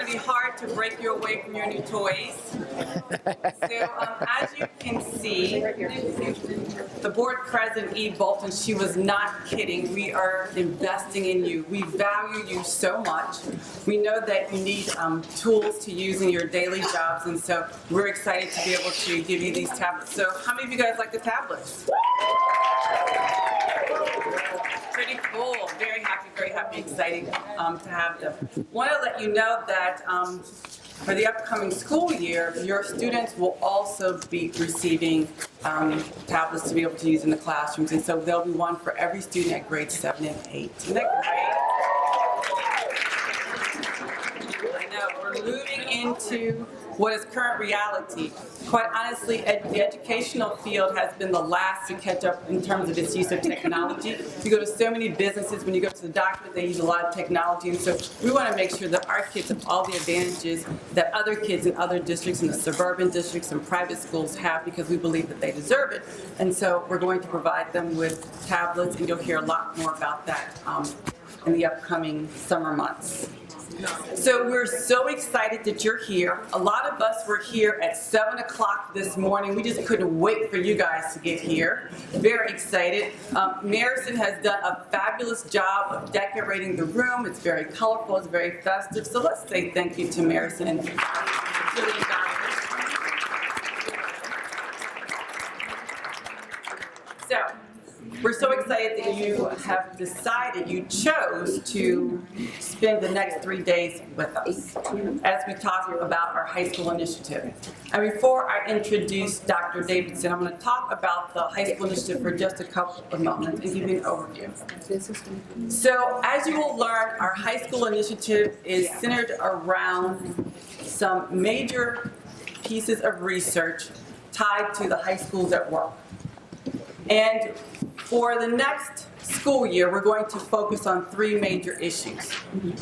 going to be hard to break you away from your new toys. So as you can see, the board president, E. Bolton, she was not kidding. We are investing in you. We value you so much. We know that you need tools to use in your daily jobs, and so we're excited to be able to give you these tablets. So how many of you guys like the tablets? Pretty cool. Very happy, exciting to have them. Want to let you know that for the upcoming school year, your students will also be receiving tablets to be able to use in the classrooms, and so there'll be one for every student at grades 7 and 8. Isn't that great? I know. We're moving into what is current reality. Quite honestly, the educational field has been the last to catch up in terms of its use of technology. You go to so many businesses, when you go to the doctor, they use a lot of technology, and so we want to make sure that our kids have all the advantages that other kids in other districts, in the suburban districts and private schools have, because we believe that they deserve it. And so we're going to provide them with tablets, and you'll hear a lot more about that in the upcoming summer months. So we're so excited that you're here. A lot of us were here at 7 o'clock this morning. We just couldn't wait for you guys to get here. Very excited. Marison has done a fabulous job of decorating the room. It's very colorful. It's very festive. So let's say thank you to Marison. So we're so excited that you have decided, you chose to spend the next 3 days with us as we talk about our high school initiative. And before I introduce Dr. Davidson, I'm going to talk about the high school initiative for just a couple of moments and give you an overview. So as you will learn, our high school initiative is centered around some major pieces of research tied to the high schools at work. And for the next school year, we're going to focus on 3 major issues.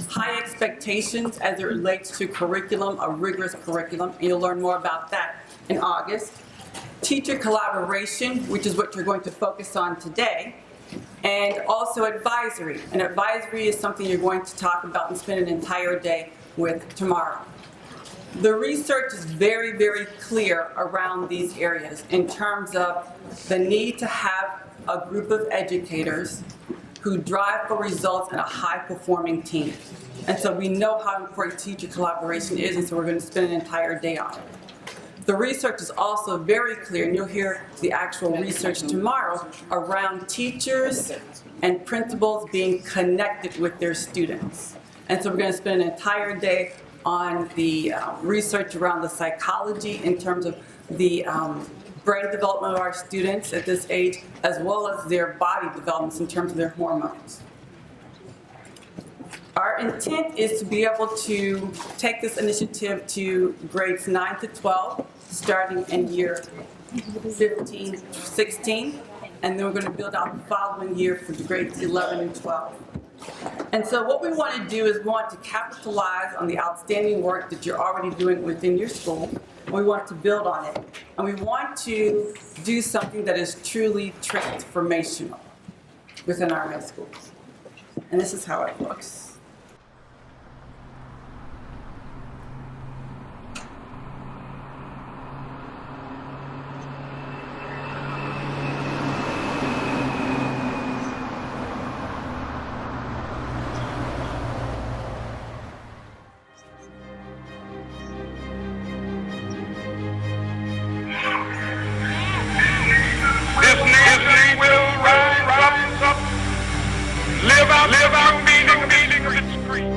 High expectations as it relates to curriculum, a rigorous curriculum, and you'll learn more about that in August. Teacher collaboration, which is what you're going to focus on today. And also advisory. And advisory is something you're going to talk about and spend an entire day with tomorrow. The research is very, very clear around these areas in terms of the need to have a group of educators who drive for results in a high-performing team. And so we know how important teacher collaboration is, and so we're going to spend an entire day on it. The research is also very clear, and you'll hear the actual research tomorrow, around teachers and principals being connected with their students. And so we're going to spend an entire day on the research around the psychology in terms of the brain development of our students at this age, as well as their body developments in terms of their hormones. Our intent is to be able to take this initiative to grades 9 to 12, starting in year 15, 16, and then we're going to build out the following year for the grades 11 and 12. And so what we want to do is we want to capitalize on the outstanding work that you're already doing within your school. We want to build on it. And we want to do something that is truly transformational within our high schools. And this is how it looks. Live out meaning of its creed.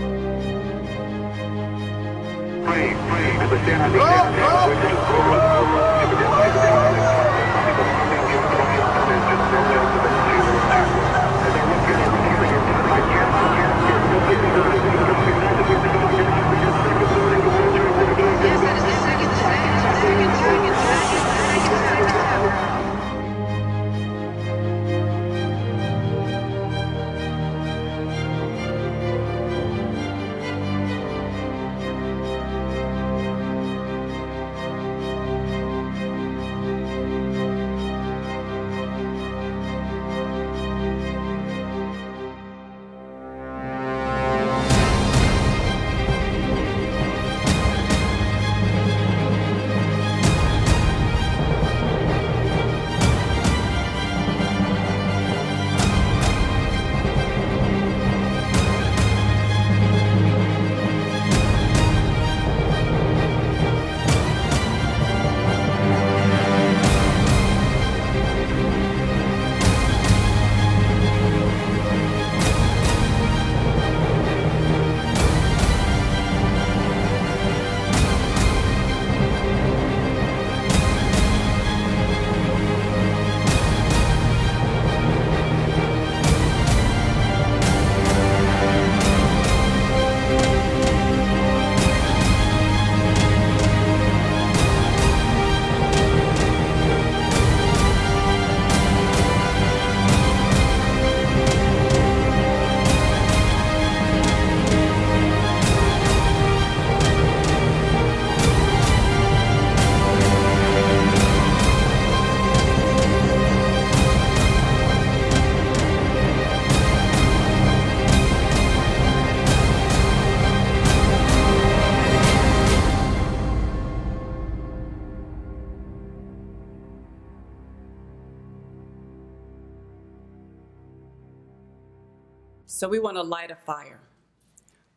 So we want to light a fire.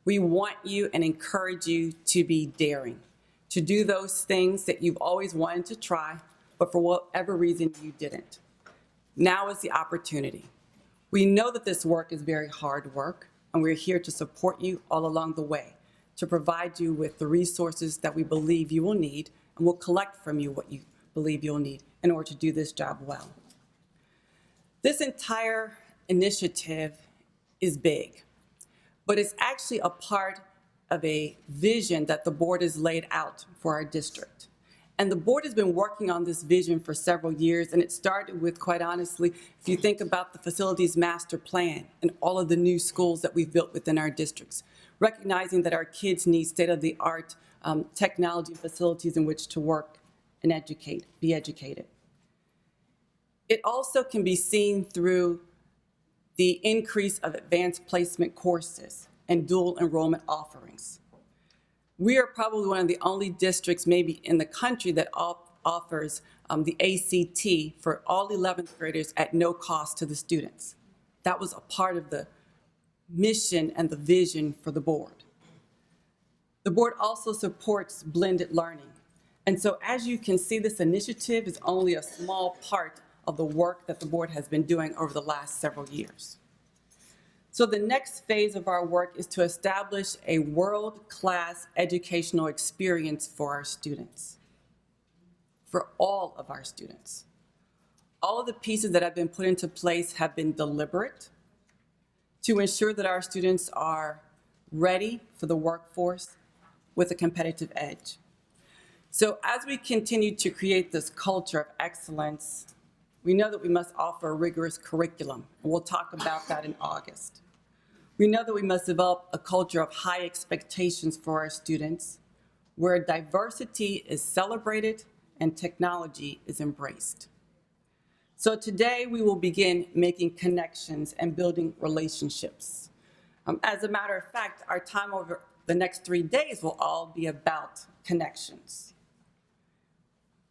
We want you and encourage you to be daring, to do those things that you've always wanted to try, but for whatever reason you didn't. Now is the opportunity. We know that this work is very hard work, and we're here to support you all along the way, to provide you with the resources that we believe you will need, and we'll collect from you what you believe you'll need in order to do this job well. This entire initiative is big, but it's actually a part of a vision that the board has laid out for our district. And the board has been working on this vision for several years, and it started with, quite honestly, if you think about the facilities master plan and all of the new schools that we've built within our districts, recognizing that our kids need state-of-the-art technology facilities in which to work and be educated. It also can be seen through the increase of advanced placement courses and dual enrollment offerings. We are probably one of the only districts maybe in the country that offers the ACT for all 11th graders at no cost to the students. That was a part of the mission and the vision for the board. The board also supports blended learning. And so as you can see, this initiative is only a small part of the work that the board has been doing over the last several years. So the next phase of our work is to establish a world-class educational experience for our students, for all of our students. All of the pieces that have been put into place have been deliberate to ensure that our students are ready for the workforce with a competitive edge. So as we continue to create this culture of excellence, we know that we must offer a rigorous curriculum, and we'll talk about that in August. We know that we must develop a culture of high expectations for our students, where diversity is celebrated and technology is embraced. So today we will begin making connections and building relationships. As a matter of fact, our time over the next 3 days will all be about connections.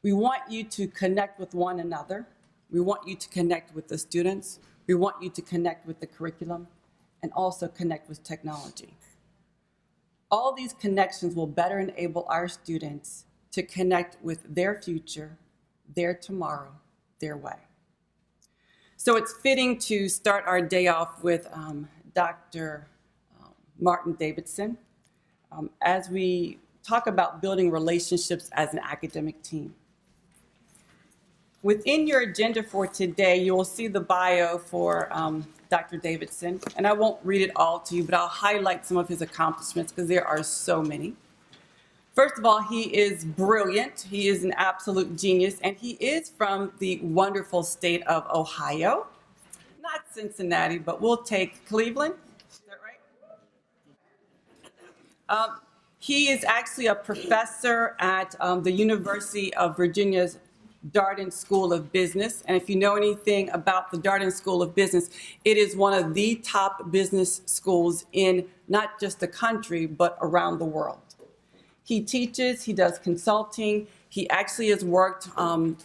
We want you to connect with one another. We want you to connect with the students. We want you to connect with the curriculum and also connect with technology. All these connections will better enable our students to connect with their future, their tomorrow, their way. So it's fitting to start our day off with Dr. Martin Davidson as we talk about building relationships as an academic team. Within your agenda for today, you will see the bio for Dr. Davidson, and I won't read it all to you, but I'll highlight some of his accomplishments because there are so many. First of all, he is brilliant. He is an absolute genius, and he is from the wonderful state of Ohio. Not Cincinnati, but we'll take Cleveland. Is that right? He is actually a professor at the University of Virginia's Darden School of Business. And if you know anything about the Darden School of Business, it is one of the top business schools in not just the country, but around the world. He teaches, he does consulting. He actually has worked on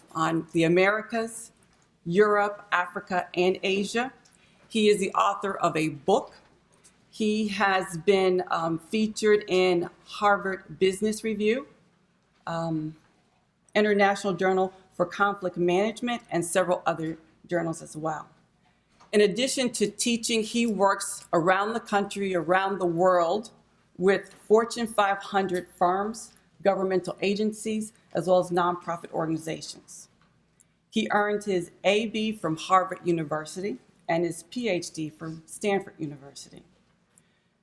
the Americas, Europe, Africa, and Asia. He is the author of a book. He has been featured in Harvard Business Review, International Journal for Conflict Management, and several other journals as well. In addition to teaching, he works around the country, around the world, with Fortune 500 firms, governmental agencies, as well as nonprofit organizations. He earned his AB from Harvard University and his PhD from Stanford University.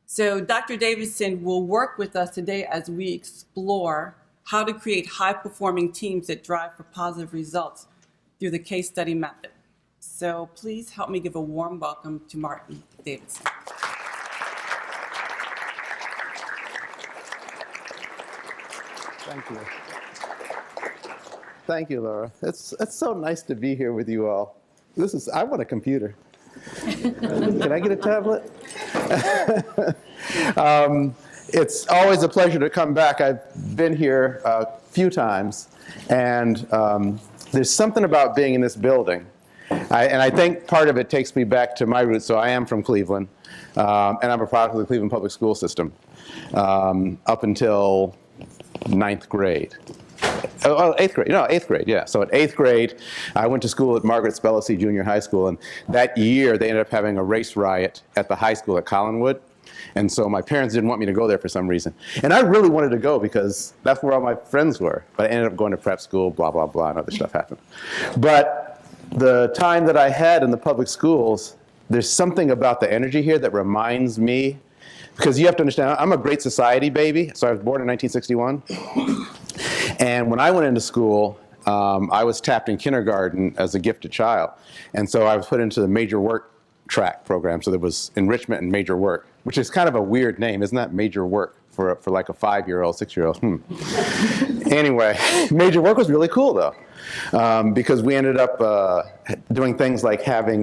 So Dr. Davidson will work with us today as we explore how to create high-performing teams that drive for positive results through the case study method. So please help me give a warm welcome to Martin Davidson. Thank you. Thank you, Laura. It's so nice to be here with you all. I want a computer. Can I get a tablet? It's always a pleasure to come back. I've been here a few times, and there's something about being in this building. And I think part of it takes me back to my roots, so I am from Cleveland. And I'm a product of the Cleveland Public School System up until 9th grade. Oh, 8th grade. No, 8th grade, yeah. So at 8th grade, I went to school at Margaret Spellisey Junior High School, and that year they ended up having a race riot at the high school at Collinwood. And so my parents didn't want me to go there for some reason. And I really wanted to go because that's where all my friends were. But I ended up going to prep school, blah, blah, blah, and other stuff happened. But the time that I had in the public schools, there's something about the energy here that reminds me, because you have to understand, I'm a Great Society baby. So I was born in 1961. And when I went into school, I was tapped in kindergarten as a gifted child. And so I was put into the major work track program. So there was enrichment and major work, which is kind of a weird name. Isn't that major work for like a 5-year-old, 6-year-old? Anyway, major work was really cool though, because we ended up doing things like having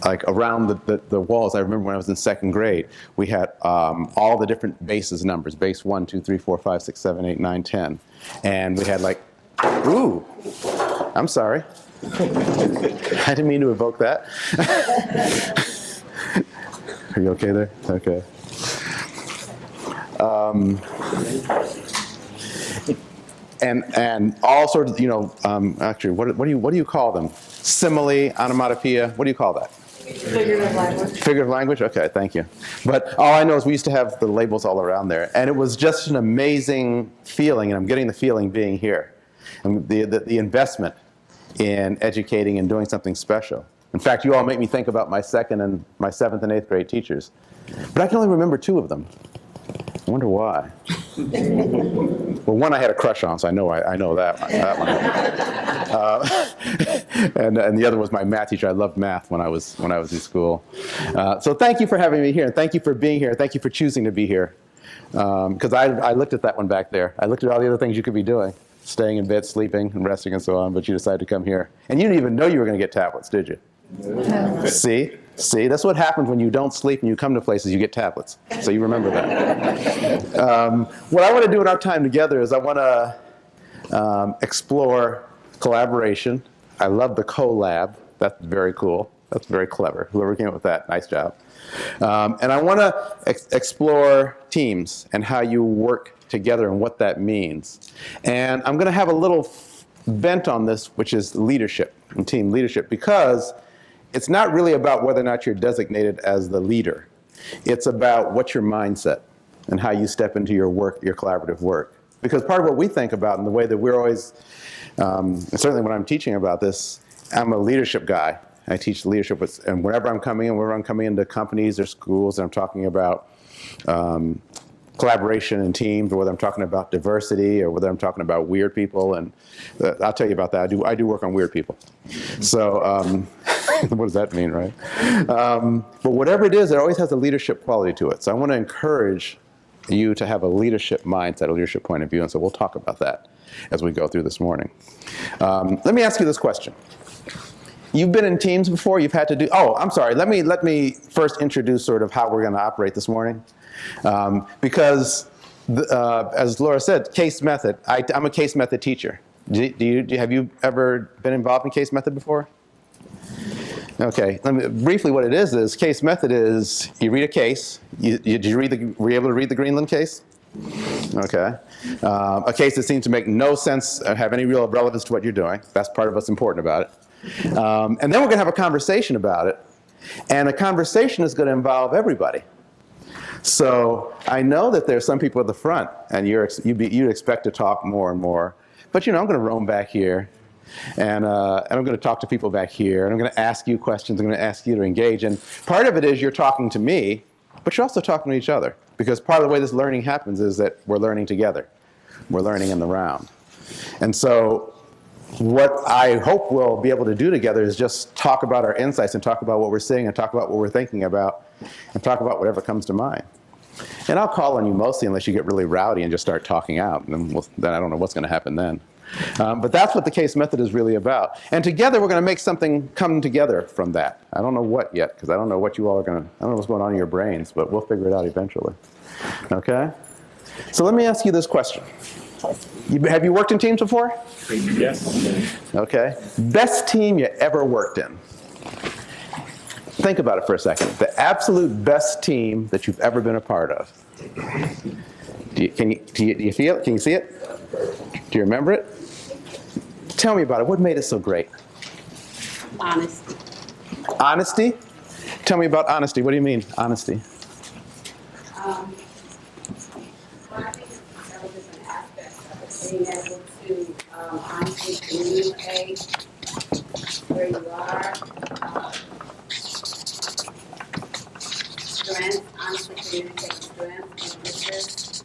like around the walls. I remember when I was in 2nd grade, we had all the different bases numbers, base 1, 2, 3, 4, 5, 6, 7, 8, 9, 10. And we had like, ooh, I'm sorry. I didn't mean to evoke that. Are you okay there? Okay. And all sorts of, actually, what do you call them? Simile, onomatopoeia, what do you call that? Figurative language. Figurative language? Okay, thank you. But all I know is we used to have the labels all around there. And it was just an amazing feeling, and I'm getting the feeling being here. And the investment in educating and doing something special. In fact, you all make me think about my 2nd and my 7th and 8th grade teachers. But I can only remember 2 of them. I wonder why. Well, one I had a crush on, so I know that one. And the other was my math teacher. I loved math when I was in school. So thank you for having me here, and thank you for being here. Thank you for choosing to be here. Because I looked at that one back there. I looked at all the other things you could be doing, staying in bed, sleeping, and resting, and so on. But you decided to come here, and you didn't even know you were going to get tablets, did you? No. See, that's what happens when you don't sleep and you come to places, you get tablets. So you remember that. What I want to do in our time together is I want to explore collaboration. I love the collab. That's very cool. That's very clever. Whoever came up with that, nice job. And I want to explore teams and how you work together and what that means. And I'm going to have a little bent on this, which is leadership and team leadership, because it's not really about whether or not you're designated as the leader. It's about what's your mindset and how you step into your work, your collaborative work. Because part of what we think about and the way that we're always, and certainly when I'm teaching about this, I'm a leadership guy. I teach leadership, and whenever I'm coming into companies or schools and I'm talking about collaboration and teams, or whether I'm talking about diversity, or whether I'm talking about weird people, and I'll tell you about that. I do work on weird people. So what does that mean, right? But whatever it is, it always has a leadership quality to it. So I want to encourage you to have a leadership mindset, a leadership point of view, and so we'll talk about that as we go through this morning. Let me ask you this question. You've been in teams before. You've had to do. Oh, I'm sorry. Let me first introduce sort of how we're going to operate this morning, because as Laura said, case method. I'm a case method teacher. Have you ever been involved in case method before? Okay. Briefly, what it is case method is you read a case. Were you able to read the Greenland case? Okay. A case that seems to make no sense or have any real relevance to what you're doing. That's part of what's important about it. And then we're going to have a conversation about it. And the conversation is going to involve everybody. So I know that there's some people at the front, and you'd expect to talk more and more. But I'm going to roam back here, and I'm going to talk to people back here, and I'm going to ask you questions. I'm going to ask you to engage. And part of it is you're talking to me, but you're also talking to each other. Because part of the way this learning happens is that we're learning together. We're learning in the round. And so what I hope we'll be able to do together is just talk about our insights and talk about what we're seeing and talk about what we're thinking about and talk about whatever comes to mind. And I'll call on you mostly unless you get really rowdy and just start talking out. And then I don't know what's going to happen then. But that's what the case method is really about. And together we're going to make something come together from that. I don't know what yet, because I don't know what you all are going to, I don't know what's going on in your brains, but we'll figure it out eventually. Okay? So let me ask you this question. Have you worked in teams before? Yes. Okay. Best team you ever worked in? Think about it for a second. The absolute best team that you've ever been a part of. Do you feel it? Can you see it? Do you remember it? Tell me about it. What made it so great? Honesty. Honesty? Tell me about honesty. What do you mean, honesty? I think several different aspects of it. Being able to honestly communicate where you are. Strength, honestly communicate strength and weakness.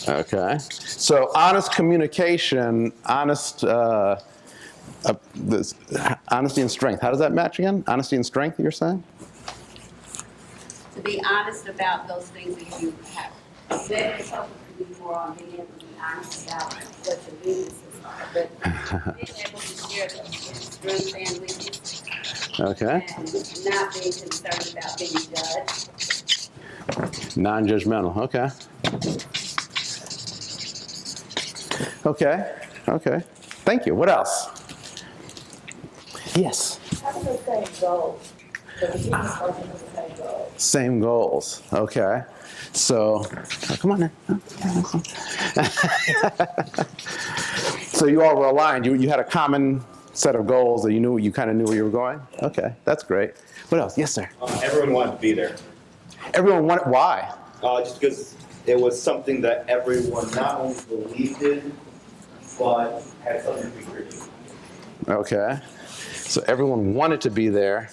Okay. So honest communication, honesty and strength. How does that match again? Honesty and strength, you're saying? To be honest about those things that you have. Then it's helpful to be more on being able to be honest about what your weaknesses are. But being able to share those strengths and weaknesses. Okay. And not being concerned about being judged. Non-judgmental. Okay. Okay. Okay. Thank you. What else? Yes. Having the same goals. So the team is working with the same goals. Same goals. Okay. So, come on in. So you all were aligned. You had a common set of goals that you kind of knew where you were going? Okay, that's great. What else? Yes, sir. Everyone wanted to be there. Everyone wanted, why? Just because it was something that everyone not only believed in, but had something to be created. Okay. So everyone wanted to be there.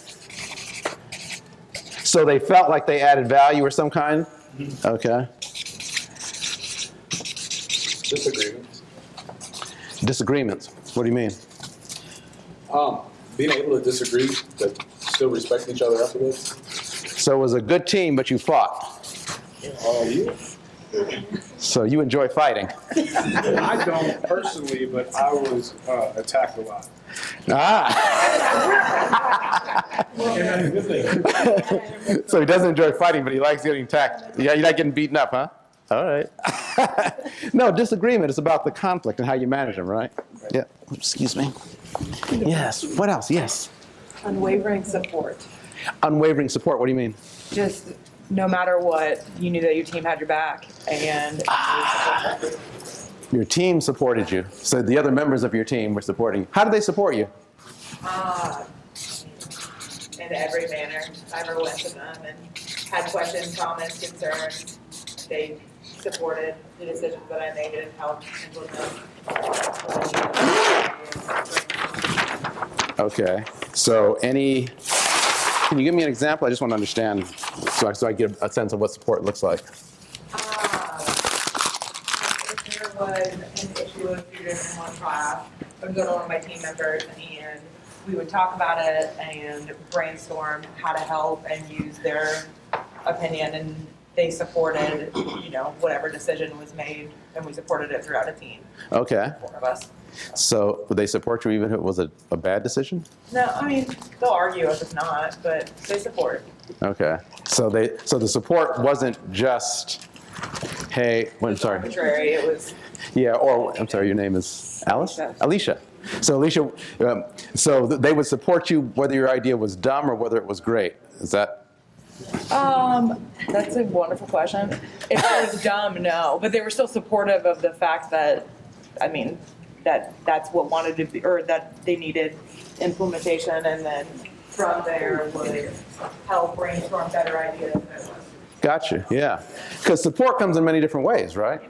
So they felt like they added value or some kind? Okay. Disagreements. Disagreements. What do you mean? Being able to disagree, but still respecting each other afterwards. So it was a good team, but you fought. You? So you enjoy fighting. I don't personally, but I was attacked a lot. Ah. So he doesn't enjoy fighting, but he likes getting attacked. Yeah, you like getting beaten up, huh? All right. No, disagreement is about the conflict and how you manage them, right? Yeah. Excuse me. Yes. What else? Yes. Unwavering support. Unwavering support. What do you mean? Just no matter what, you knew that your team had your back, and Your team supported you. So the other members of your team were supporting you. How did they support you? in every manner. I ever went to them and had questions, comments, concerns. They supported the decisions that I made and helped implement. Okay. So can you give me an example? I just want to understand so I get a sense of what support looks like. If there was an issue with students in one class, I would go to one of my team members and we would talk about it and brainstorm how to help and use their opinion, and they supported, whatever decision was made, and we supported it throughout a team. Okay. 4 of us. So would they support you even if it was a bad decision? No, I mean, they'll argue if it's not, but they support. Okay. So the support wasn't just, hey, sorry. Arbitrary, it was. Yeah, or I'm sorry, your name is Alice? Alicia. Alicia. So Alicia, they would support you whether your idea was dumb or whether it was great. Is that? That's a wonderful question. If it was dumb, no, but they were still supportive of the fact that, that's what wanted to be, or that they needed implementation, and then from there would help brainstorm better ideas. Gotcha, yeah. Because support comes in many different ways, right?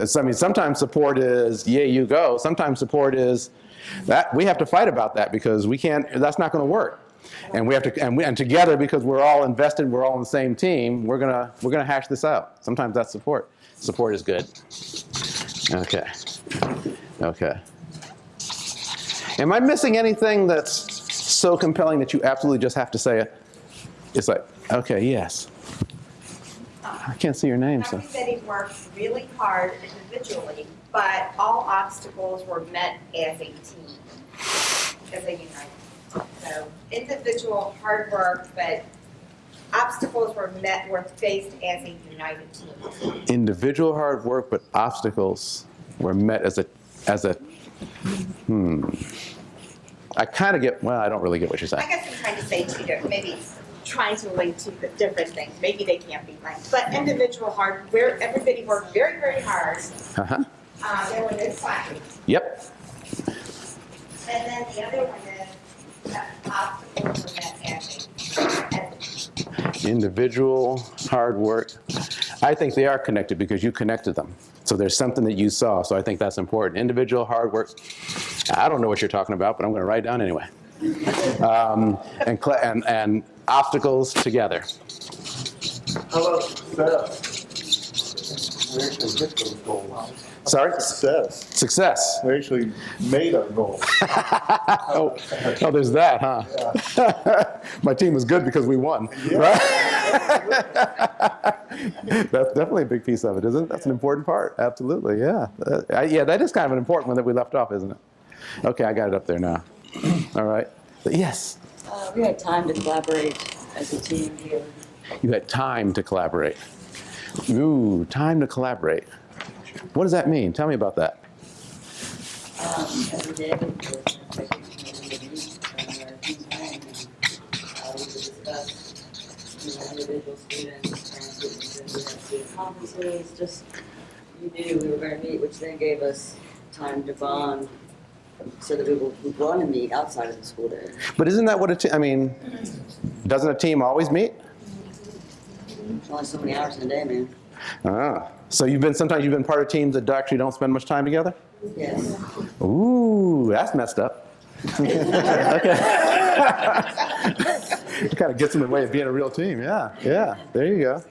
Sometimes support is, yeah, you go. Sometimes support is that we have to fight about that because that's not going to work. And we have to, and together, because we're all invested, we're all on the same team, we're gonna hash this out. Sometimes that's support. Support is good. Okay. Am I missing anything that's so compelling that you absolutely just have to say it? It's like, okay, yes. I can't see your name, so. Everybody worked really hard individually, but all obstacles were met as a team, as a united. So individual hard work, but obstacles were faced as a united team. Individual hard work, but obstacles were met as a I kind of get, well, I don't really get what you're saying. I guess I'm trying to say two different, maybe it's trying to link two different things. Maybe they can't be linked. But individual hard, where everybody worked very, very hard. Uh-huh. There were no slacking. Yep. And then the other one is obstacles were met as Individual, hard work. I think they are connected because you connected them. So there's something that you saw. So I think that's important. Individual, hard work. I don't know what you're talking about, but I'm going to write it down anyway. And obstacles together. How about success? We actually hit those goals. Sorry? Success. Success. We actually made our goals. Oh, there's that, huh? My team was good because we won, right? That's definitely a big piece of it, isn't it? That's an important part. Absolutely, yeah. Yeah, that is kind of an important one that we left off, isn't it? Okay, I got it up there now. All right. Yes? We had time to collaborate as a team here. You had time to collaborate. Ooh, time to collaborate. What does that mean? Tell me about that. Every day, we discuss individual students, student conferences, just you knew we were going to meet, which then gave us time to bond so that we would want to meet outside of the school day. But isn't that what doesn't a team always meet? There's only so many hours in a day, man. So sometimes you've been part of teams that actually don't spend much time together? Yes. Ooh, that's messed up. Okay. It kind of gets in the way of being a real team. Yeah, there you go.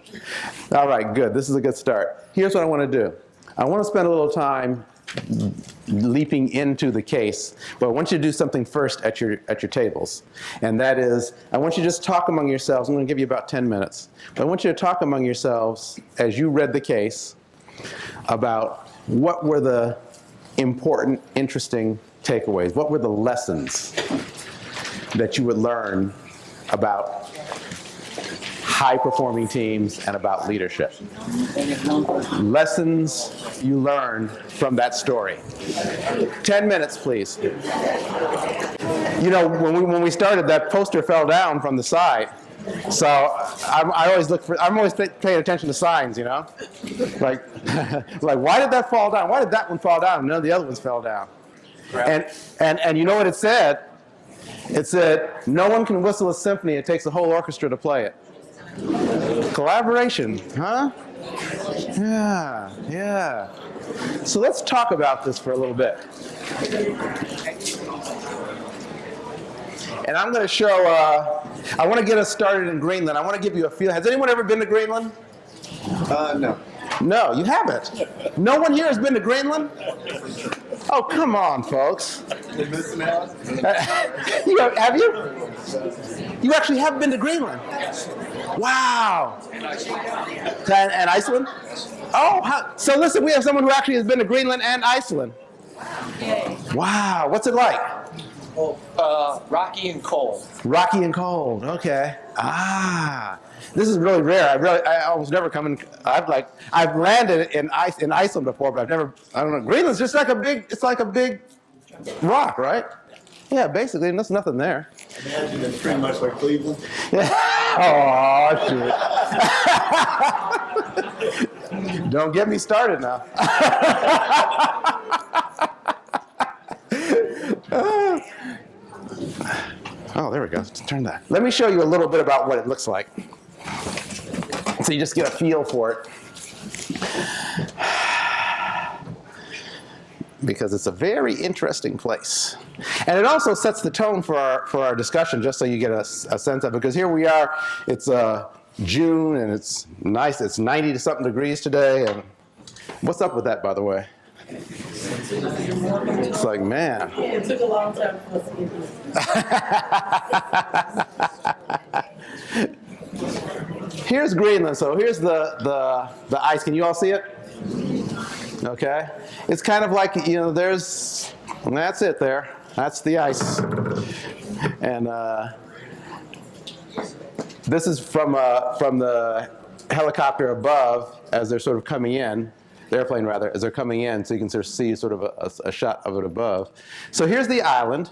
All right, good. This is a good start. Here's what I want to do. I want to spend a little time leaping into the case, but I want you to do something first at your tables. And that is, I want you to just talk among yourselves. I'm going to give you about 10 minutes. But I want you to talk among yourselves as you read the case about what were the important, interesting takeaways. What were the lessons that you would learn about high-performing teams and about leadership? Lessons you learned from that story. 10 minutes, please. You know, when we started, that poster fell down from the side. So I'm always paying attention to signs, you know? Like, why did that fall down? Why did that one fall down and none of the other ones fell down? And you know what it said? It said, no one can whistle a symphony. It takes a whole orchestra to play it. Collaboration, huh? Yeah. So let's talk about this for a little bit. And I'm going to show, I want to get us started in Greenland. I want to give you a feel. Has anyone ever been to Greenland? No. No, you haven't. No one here has been to Greenland? Oh, come on, folks. You're missing out. Have you? You actually have been to Greenland? Wow. And Iceland? Oh, so listen, we have someone who actually has been to Greenland and Iceland. Wow, what's it like? Rocky and cold. Rocky and cold, okay. This is really rare. I almost never come in. I've landed in Iceland before, but I've never. I don't know. Greenland's just like a big rock, right? Yeah, basically, there's nothing there. Imagine it's pretty much like Cleveland. Oh, shoot. Don't get me started now. Oh, there we go. Let's turn that. Let me show you a little bit about what it looks like, so you just get a feel for it. Because it's a very interesting place. And it also sets the tone for our discussion, just so you get a sense of it. Because here we are, it's June, and it's nice. It's 90-something degrees today. And what's up with that, by the way? It's like, man. It took a long time for us to get here. Here's Greenland. So here's the ice. Can you all see it? Okay. It's kind of like, that's it there. That's the ice. And this is from the helicopter above as they're sort of coming in. The airplane, rather, as they're coming in, so you can sort of see sort of a shot of it above. So here's the island.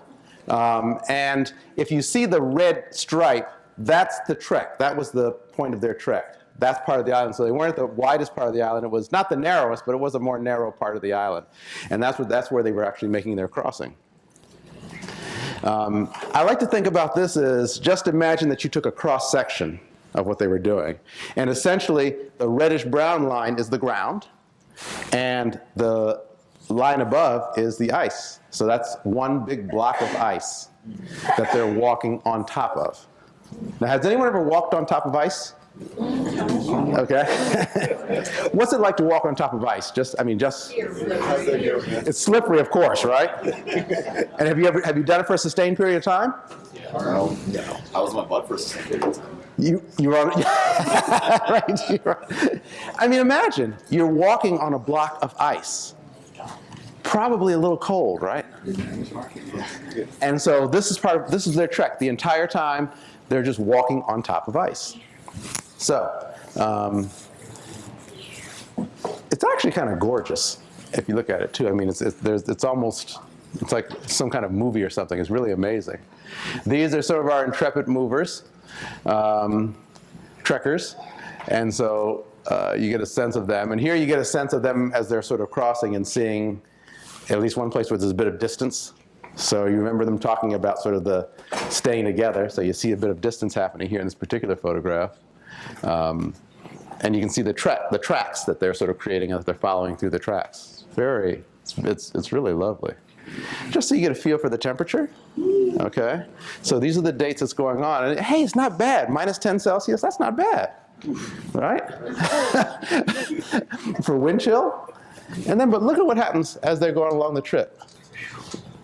And if you see the red stripe, that's the trek. That was the point of their trek. That's part of the island. So they weren't the widest part of the island. It was not the narrowest, but it was a more narrow part of the island. And that's where they were actually making their crossing. I like to think about this as just imagine that you took a cross section of what they were doing. And essentially, the reddish-brown line is the ground, and the line above is the ice. So that's one big block of ice that they're walking on top of. Now, has anyone ever walked on top of ice? Okay. What's it like to walk on top of ice? It's slippery, of course, right? And have you done it for a sustained period of time? No. I was on my butt for a second period of time. You were on, right? I mean, imagine you're walking on a block of ice. Probably a little cold, right? And so this is their trek. The entire time, they're just walking on top of ice. So, it's actually kind of gorgeous if you look at it too. I mean, it's like some kind of movie or something. It's really amazing. These are some of our intrepid movers, trekkers, and so you get a sense of them. And here you get a sense of them as they're sort of crossing and seeing at least one place where there's a bit of distance. So you remember them talking about sort of the staying together. So you see a bit of distance happening here in this particular photograph. And you can see the tracks that they're sort of creating as they're following through the tracks. It's really lovely. Just so you get a feel for the temperature. Okay. So these are the dates that's going on. And hey, it's not bad. -10 Celsius, that's not bad. Right? For wind chill. And then, but look at what happens as they're going along the trip.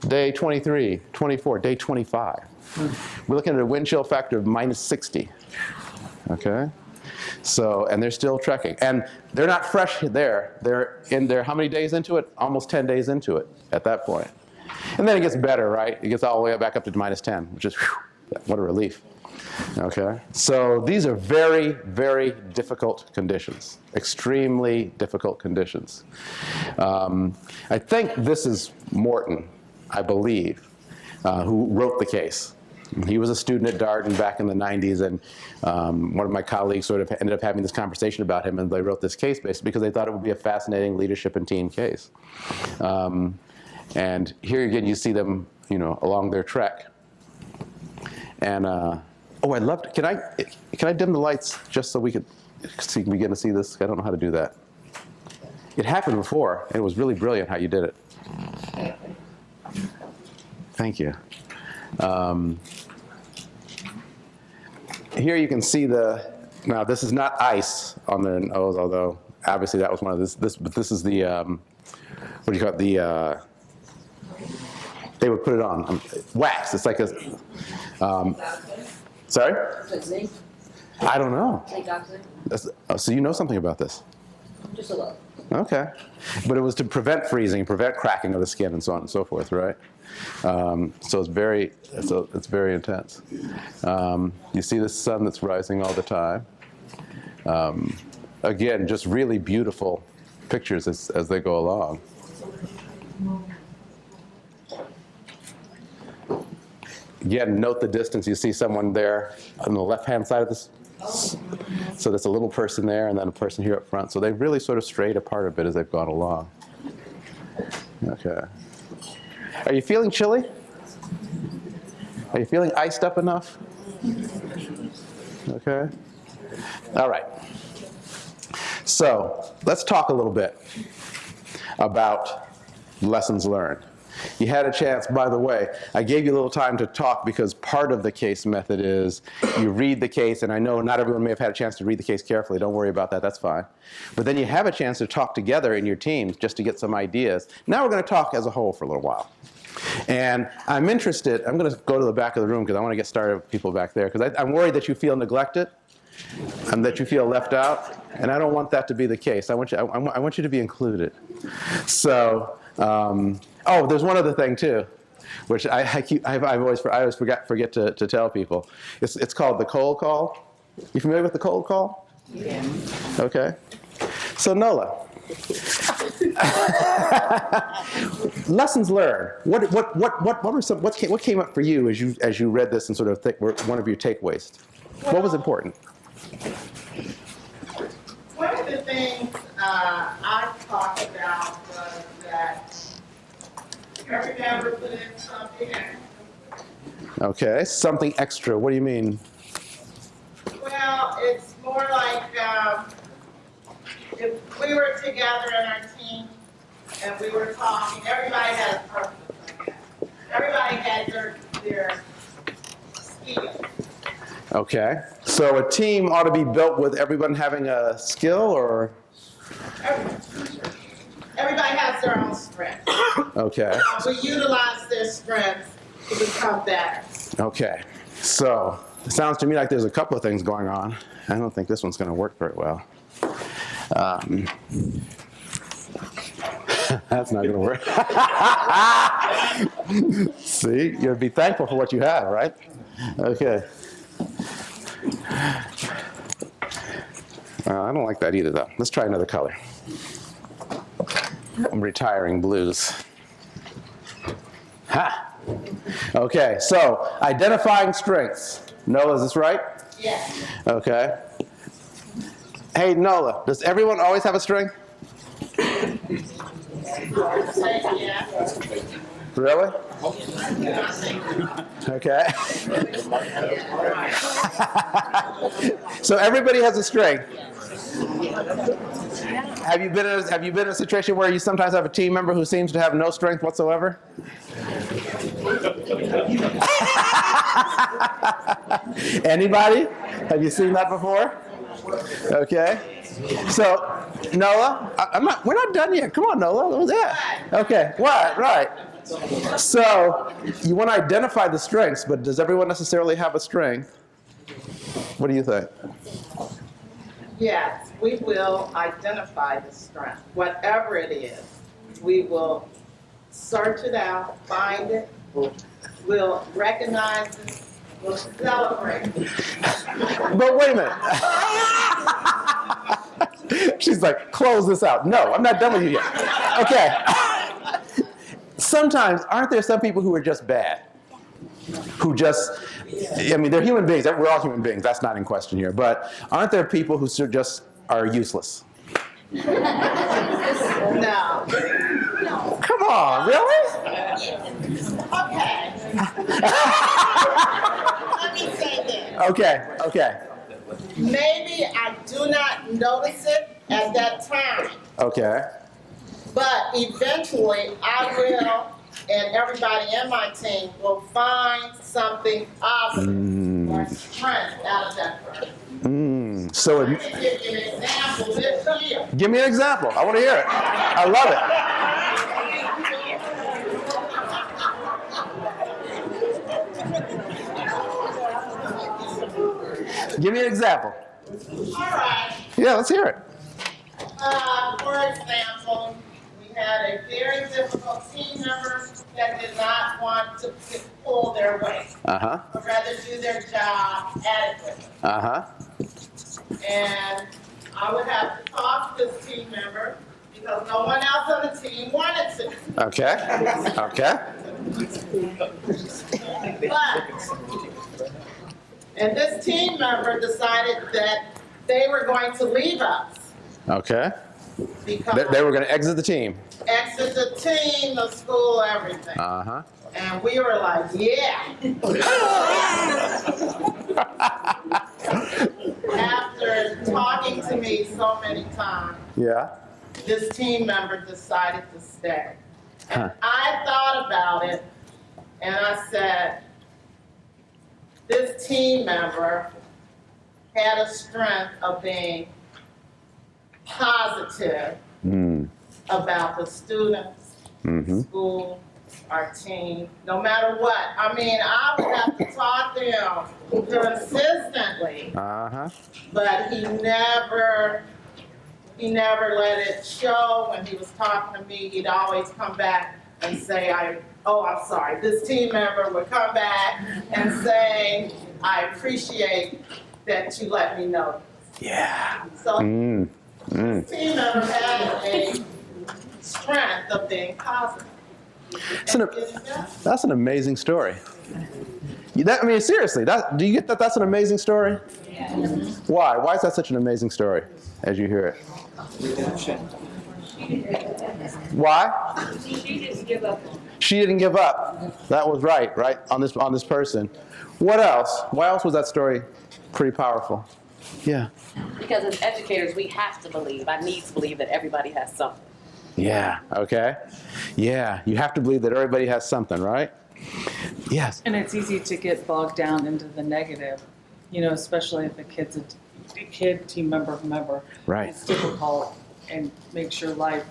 Day 23, 24, day 25. We're looking at a wind chill factor of -60. Okay? So, and they're still trekking. And they're not fresh there. They're in there, how many days into it? Almost 10 days into it at that point. And then it gets better, right? It gets all the way back up to -10, which is, whew, what a relief. Okay? So these are very, very difficult conditions. Extremely difficult conditions. I think this is Morton, I believe, who wrote the case. He was a student at Darden back in the 90s, and one of my colleagues sort of ended up having this conversation about him, and they wrote this case basically because they thought it would be a fascinating leadership and team case. And here again, you see them, along their trek. And I'd love to. Can I dim the lights just so we could begin to see this? I don't know how to do that. It happened before, and it was really brilliant how you did it. Thank you. Here you can see now this is not ice on their nose, although obviously that was one of but this is the, what do you call it, they would put it on, wax. It's like a, sorry? I don't know. So you know something about this? Just a little. Okay. But it was to prevent freezing, prevent cracking of the skin, and so on and so forth, right? So it's very intense. You see the sun that's rising all the time. Again, just really beautiful pictures as they go along. Again, note the distance. You see someone there on the left-hand side of this. So there's a little person there and then a person here up front. So they've really sort of strayed apart a bit as they've gone along. Okay. Are you feeling chilly? Are you feeling iced up enough? Okay. All right. So let's talk a little bit about lessons learned. You had a chance, by the way, I gave you a little time to talk because part of the case method is you read the case, and I know not everyone may have had a chance to read the case carefully. Don't worry about that, that's fine. But then you have a chance to talk together in your teams just to get some ideas. Now we're going to talk as a whole for a little while. And I'm interested, I'm going to go to the back of the room because I want to get started with people back there because I'm worried that you feel neglected and that you feel left out, and I don't want that to be the case. I want you to be included. So, oh, there's one other thing too, which I always forget to tell people. It's called the cold call. You familiar with the cold call? Yeah. Okay. So Nola, Lessons learned. What came up for you as you read this and sort of were one of your takeaways? What was important? One of the things I talked about was that every member put in something extra. Okay, something extra. What do you mean? Well, it's more like if we were together in our team and we were talking, everybody had a purpose, I guess. Everybody had their skill. Okay, so a team ought to be built with everyone having a skill, or? Everybody has their own strength. Okay. We utilize their strengths to become better. Okay, so it sounds to me like there's a couple of things going on. I don't think this one's going to work very well. That's not going to work. See, you'll be thankful for what you have, right? Okay. I don't like that either, though. Let's try another color. I'm retiring blues. Ha! Okay, so identifying strengths. Nola, is this right? Yes. Okay. Hey, Nola, does everyone always have a strength? Yeah. Really? Okay. So everybody has a strength. Have you been in a situation where you sometimes have a team member who seems to have no strength whatsoever? Anybody? Have you seen that before? Okay. So, Nola, we're not done yet. Come on, Nola. What was that? Okay. What? Right. So, you want to identify the strengths, but does everyone necessarily have a strength? What do you think? Yes, we will identify the strength, whatever it is. We will search it out, find it, we'll recognize it, we'll celebrate it. But wait a minute. She's like, close this out. No, I'm not done with you yet. Okay. Sometimes, aren't there some people who are just bad? Who just, I mean, they're human beings. We're all human beings. That's not in question here. But aren't there people who just are useless? No. Come on, really? Okay. Let me say this. Okay. Maybe I do not notice it at that time, Okay. but eventually I will, and everybody in my team will find something positive or strength out of that person. So, Let me give you an example this year. give me an example. I want to hear it. I love it. Give me an example. All right. Yeah, let's hear it. For example, we had a very difficult team member that did not want to pull their weight, Uh-huh. but rather do their job adequately. Uh-huh. And I would have to talk to this team member because no one else on the team wanted to. Okay. Okay. And this team member decided that they were going to leave us Okay. because They were going to exit the team. exit the team, the school, everything. Uh-huh. And we were like, yeah. After talking to me so many times, Yeah. this team member decided to stay. Huh. I thought about it, and I said, this team member had a strength of being positive about the students, school, our team, no matter what. I mean, I would have to talk to him consistently, Uh-huh. but he never let it show. When he was talking to me, he'd always come back and say, I'm sorry. This team member would come back and say, I appreciate that you let me know. Yeah. So this team member had a strength of being positive. That's an amazing story. I mean, seriously, do you get that that's an amazing story? Why? Why is that such an amazing story as you hear it? Why? She didn't give up. She didn't give up. That was right on this person. What else? Why else was that story pretty powerful? Yeah. Because as educators, we have to believe, I need to believe that everybody has something. Yeah, okay. Yeah, you have to believe that everybody has something, right? Yes. And it's easy to get bogged down into the negative, especially if a kid's a kid, team member, whomever. Right. It's difficult and makes your life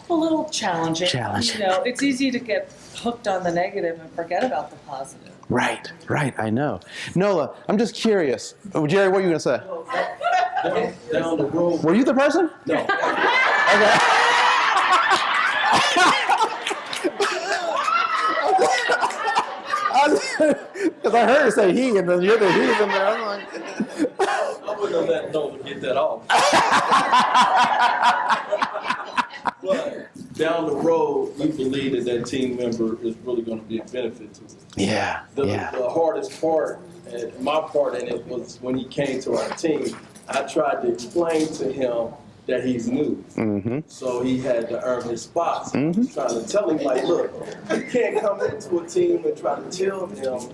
a little challenging. It's easy to get hooked on the negative and forget about the positive. Right, I know. Nola, I'm just curious. Oh, Jerry, what were you going to say? Down the road. Were you the person? No. Okay. Because I heard her say he, and then you're the he, and then I'm like... I wouldn't have let Nola get that off. But down the road, we believe that team member is really going to be a benefit to us. Yeah, The hardest part, and my part in it, was when he came to our team, I tried to explain to him that he's new. Mm-hmm. So he had to earn his spots. I was trying to tell him, like, look, you can't come into a team and try to tell them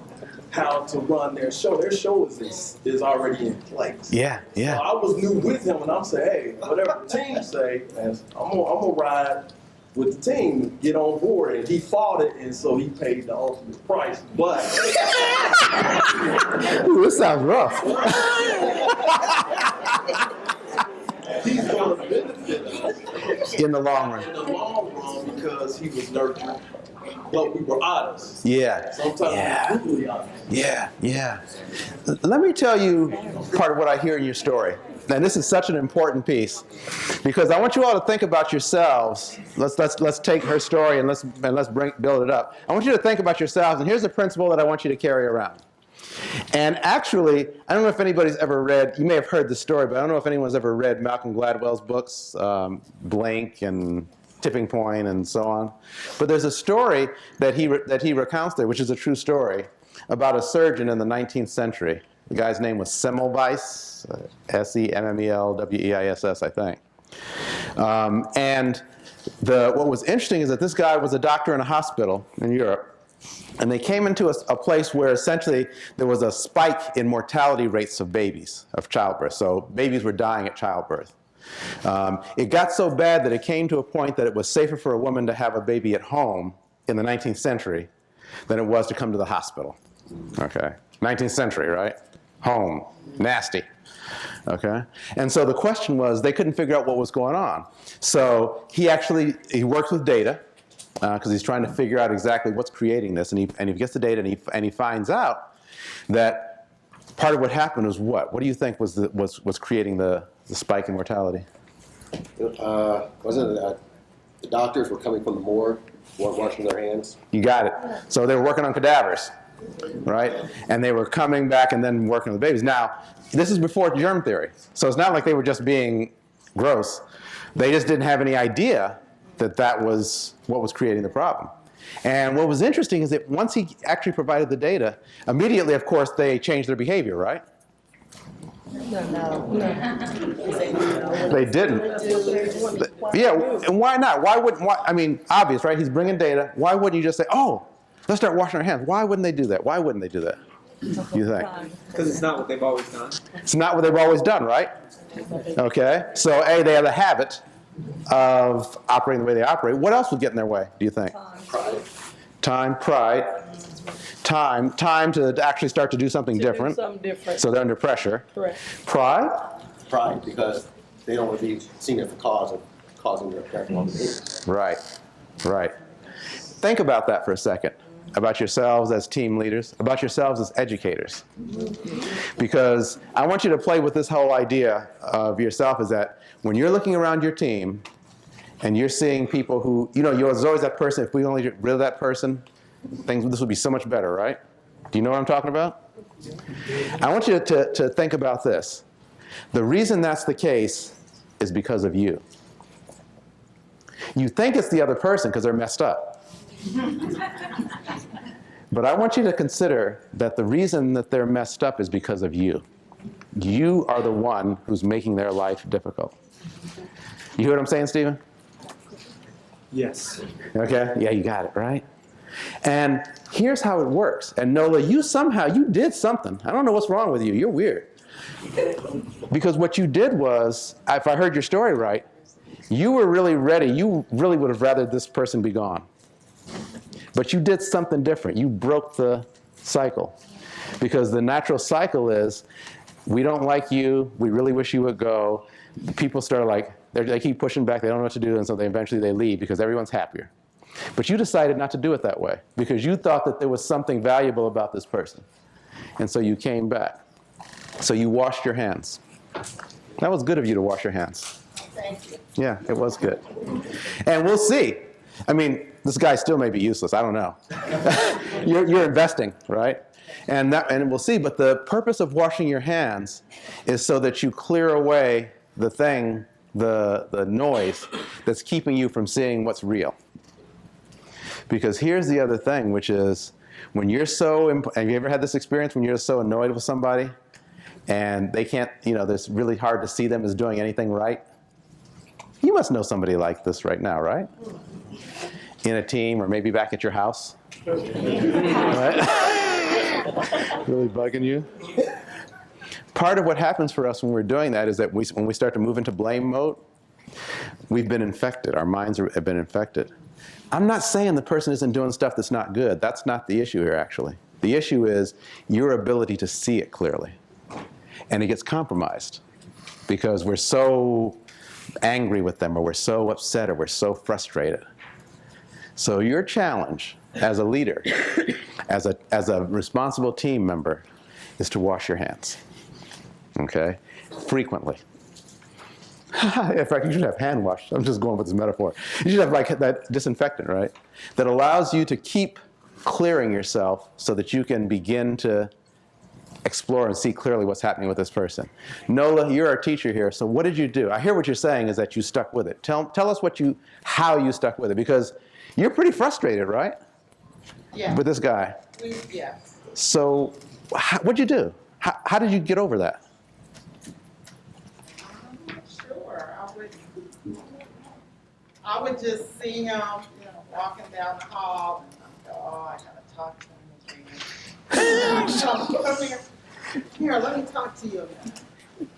how to run their show. Their show is already in place. Yeah. So I was new with him, and I'm saying, hey, whatever the team say, I'm gonna ride with the team, get on board. And he fought it, and so he paid the ultimate price. But Ooh, this sounds rough. he's going to benefit us In the long run. in the long run because he was nurtured. But we were honest. Yeah. Sometimes we were really honest. Yeah. Let me tell you part of what I hear in your story. And this is such an important piece because I want you all to think about yourselves. Let's take her story and let's build it up. I want you to think about yourselves, and here's a principle that I want you to carry around. And actually, I don't know if anybody's ever read, you may have heard the story, but I don't know if anyone's ever read Malcolm Gladwell's books, Blank and Tipping Point and so on. But there's a story that he recounts there, which is a true story, about a surgeon in the 19th century. The guy's name was Semmelweis, Semmellwiss, I think. And what was interesting is that this guy was a doctor in a hospital in Europe. And they came into a place where essentially there was a spike in mortality rates of babies, of childbirth. So babies were dying at childbirth. It got so bad that it came to a point that it was safer for a woman to have a baby at home in the 19th century than it was to come to the hospital. Okay, 19th century, right? Home, nasty. Okay, and so the question was, they couldn't figure out what was going on. So he works with data, because he's trying to figure out exactly what's creating this, and he gets the data, and he finds out that part of what happened was what? What do you think was creating the spike in mortality? Wasn't it the doctors were coming from the morgue, washing their hands? You got it. So they were working on cadavers, right? And they were coming back and then working on the babies. Now, this is before germ theory, so it's not like they were just being gross. They just didn't have any idea that was what was creating the problem. And what was interesting is that once he actually provided the data, immediately, of course, they changed their behavior, right? No. They didn't. Yeah, and why not? I mean, obvious, right? He's bringing data. Why wouldn't you just say, oh, let's start washing our hands? Why wouldn't they do that? Why wouldn't they do that, you think? Because it's not what they've always done. It's not what they've always done, right? Okay, so A, they have a habit of operating the way they operate. What else would get in their way, do you think? Time, pride. Time to actually start to do something different. So they're under pressure. Correct. Pride? Pride, because they don't want to be seen as the cause of causing their abnormal behavior. Right. Think about that for a second. About yourselves as team leaders, about yourselves as educators. Because I want you to play with this whole idea of yourself is that when you're looking around your team and you're seeing people who, there's always that person, if we only get rid of that person, this would be so much better, right? Do you know what I'm talking about? I want you to think about this. The reason that's the case is because of you. You think it's the other person because they're messed up. But I want you to consider that the reason that they're messed up is because of you. You are the one who's making their life difficult. You hear what I'm saying, Stephen? Yes. Okay? Yeah, you got it, right? And here's how it works. And Nola, you did something. I don't know what's wrong with you. You're weird. Because what you did was, if I heard your story right, you were really ready. You really would have rather this person be gone. But you did something different. You broke the cycle. Because the natural cycle is, we don't like you. We really wish you would go. People start they keep pushing back. They don't know what to do. And so eventually they leave because everyone's happier. But you decided not to do it that way because you thought that there was something valuable about this person. And so you came back. So you washed your hands. That was good of you to wash your hands. Thank you. Yeah, it was good. And we'll see. I mean, this guy still may be useless. I don't know. You're investing, right? And we'll see. But the purpose of washing your hands is so that you clear away the thing, the noise that's keeping you from seeing what's real. Because here's the other thing, which is when you're have you ever had this experience when you're so annoyed with somebody and they can't, it's really hard to see them as doing anything right? You must know somebody like this right now, right? In a team or maybe back at your house. Right? Really bugging you? Part of what happens for us when we're doing that is that when we start to move into blame mode, we've been infected. Our minds have been infected. I'm not saying the person isn't doing stuff that's not good. That's not the issue here, actually. The issue is your ability to see it clearly. And it gets compromised because we're so angry with them, or we're so upset, or we're so frustrated. So your challenge as a leader, as a responsible team member, is to wash your hands, okay? Frequently. In fact, you should have hand wash. I'm just going with this metaphor. You should have that disinfectant, right? That allows you to keep clearing yourself so that you can begin to explore and see clearly what's happening with this person. Nola, you're our teacher here, so what did you do? I hear what you're saying is that you stuck with it. Tell us how you stuck with it, because you're pretty frustrated, right? Yeah. With this guy. Yeah. So what'd you do? How did you get over that? Sure. I would just see him, walking down the hall, and I gotta talk to him again. Here, let me talk to you a minute.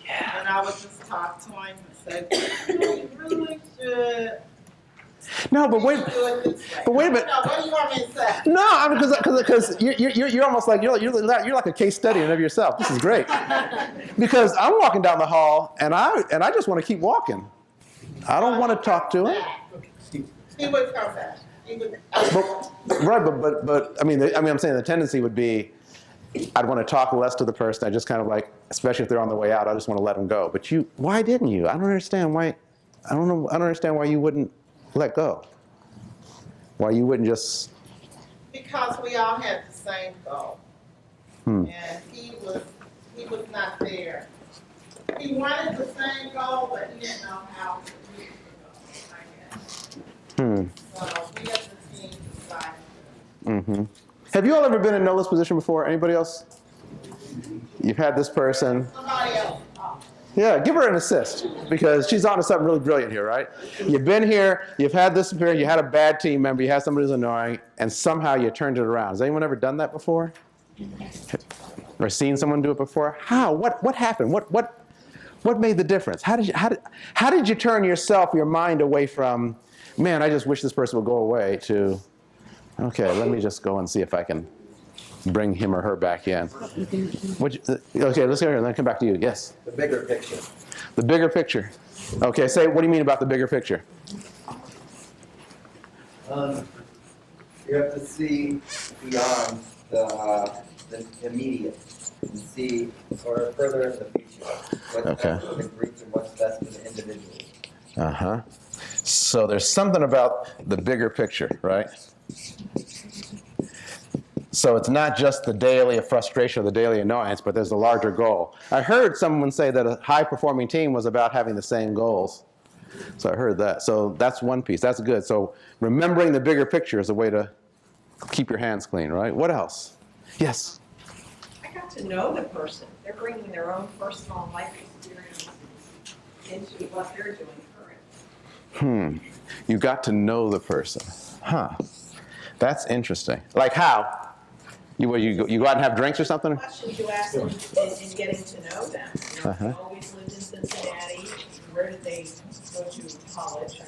Yeah. And I would just talk to him and say, you really should. No, but wait a minute. No, what do you want me to say? No, because you're almost like you're like a case study in of yourself. This is great. Because I'm walking down the hall and I just want to keep walking. I don't want to talk to him. He would come back. But I mean, I'm saying the tendency would be, I'd want to talk less to the person. I just kind of especially if they're on the way out, I just want to let them go. But why didn't you? I don't understand why. I don't understand why you wouldn't let go. Why you wouldn't just? Because we all had the same goal, and he was not there. He wanted the same goal, but he didn't know how to reach the goal. So we as a team decided. Have you all ever been in Nola's position before? Anybody else? You've had this person. Somebody else. Yeah, give her an assist, because she's onto something really brilliant here, right? You've been here, you've had this experience, you had a bad team member, you had somebody who's annoying, and somehow you turned it around. Has anyone ever done that before? Or seen someone do it before? How? What happened? What made the difference? How did you turn your mind away from, man, I just wish this person would go away, to, okay, let me just go and see if I can bring him or her back in. Okay, let's go here and then come back to you. Yes? The bigger picture. The bigger picture. Okay, what do you mean about the bigger picture? You have to see beyond the immediate and see or further in the future. What's best for the group and what's best for the individual. So there's something about the bigger picture, right? So it's not just the daily frustration or the daily annoyance, but there's a larger goal. I heard someone say that a high-performing team was about having the same goals. So I heard that. So that's one piece. That's good. So remembering the bigger picture is a way to keep your hands clean, right? What else? Yes. I got to know the person. They're bringing their own personal life experiences into what they're doing currently. You got to know the person. Huh. That's interesting. Like how? You go out and have drinks or something? Questions you ask them in getting to know them. You know, Uh-huh. they always lived in Cincinnati. Where did they go to college?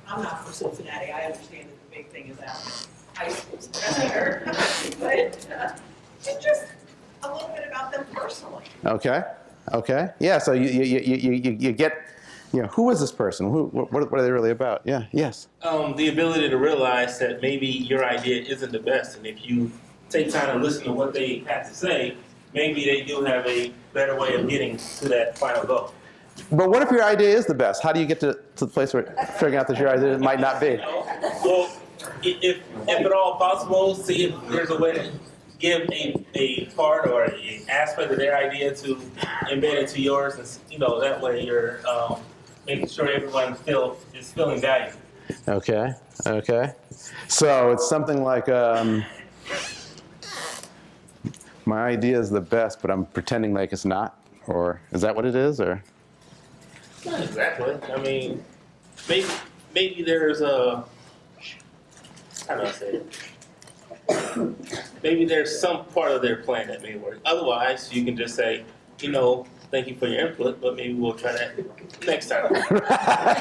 I'm not from Cincinnati. I understand that the big thing is out in high schools there. And just a little bit about them personally. Okay. Okay. Yeah. So you get, who is this person? What are they really about? Yeah. Yes. The ability to realize that maybe your idea isn't the best, and if you take time to listen to what they have to say, maybe they do have a better way of getting to that final goal. But what if your idea is the best? How do you get to the place where figuring out that your idea might not be? Well, if at all possible, see if there's a way to give a part or an aspect of their idea to embed into yours, and that way you're making sure everyone is feeling valued. Okay. Okay. So it's something like, my idea is the best, but I'm pretending like it's not? Or is that what it is? Or Not exactly. I mean, maybe there's how do I say it? Maybe there's some part of their plan that may work. Otherwise, you can just say, thank you for your input, but maybe we'll try that next time.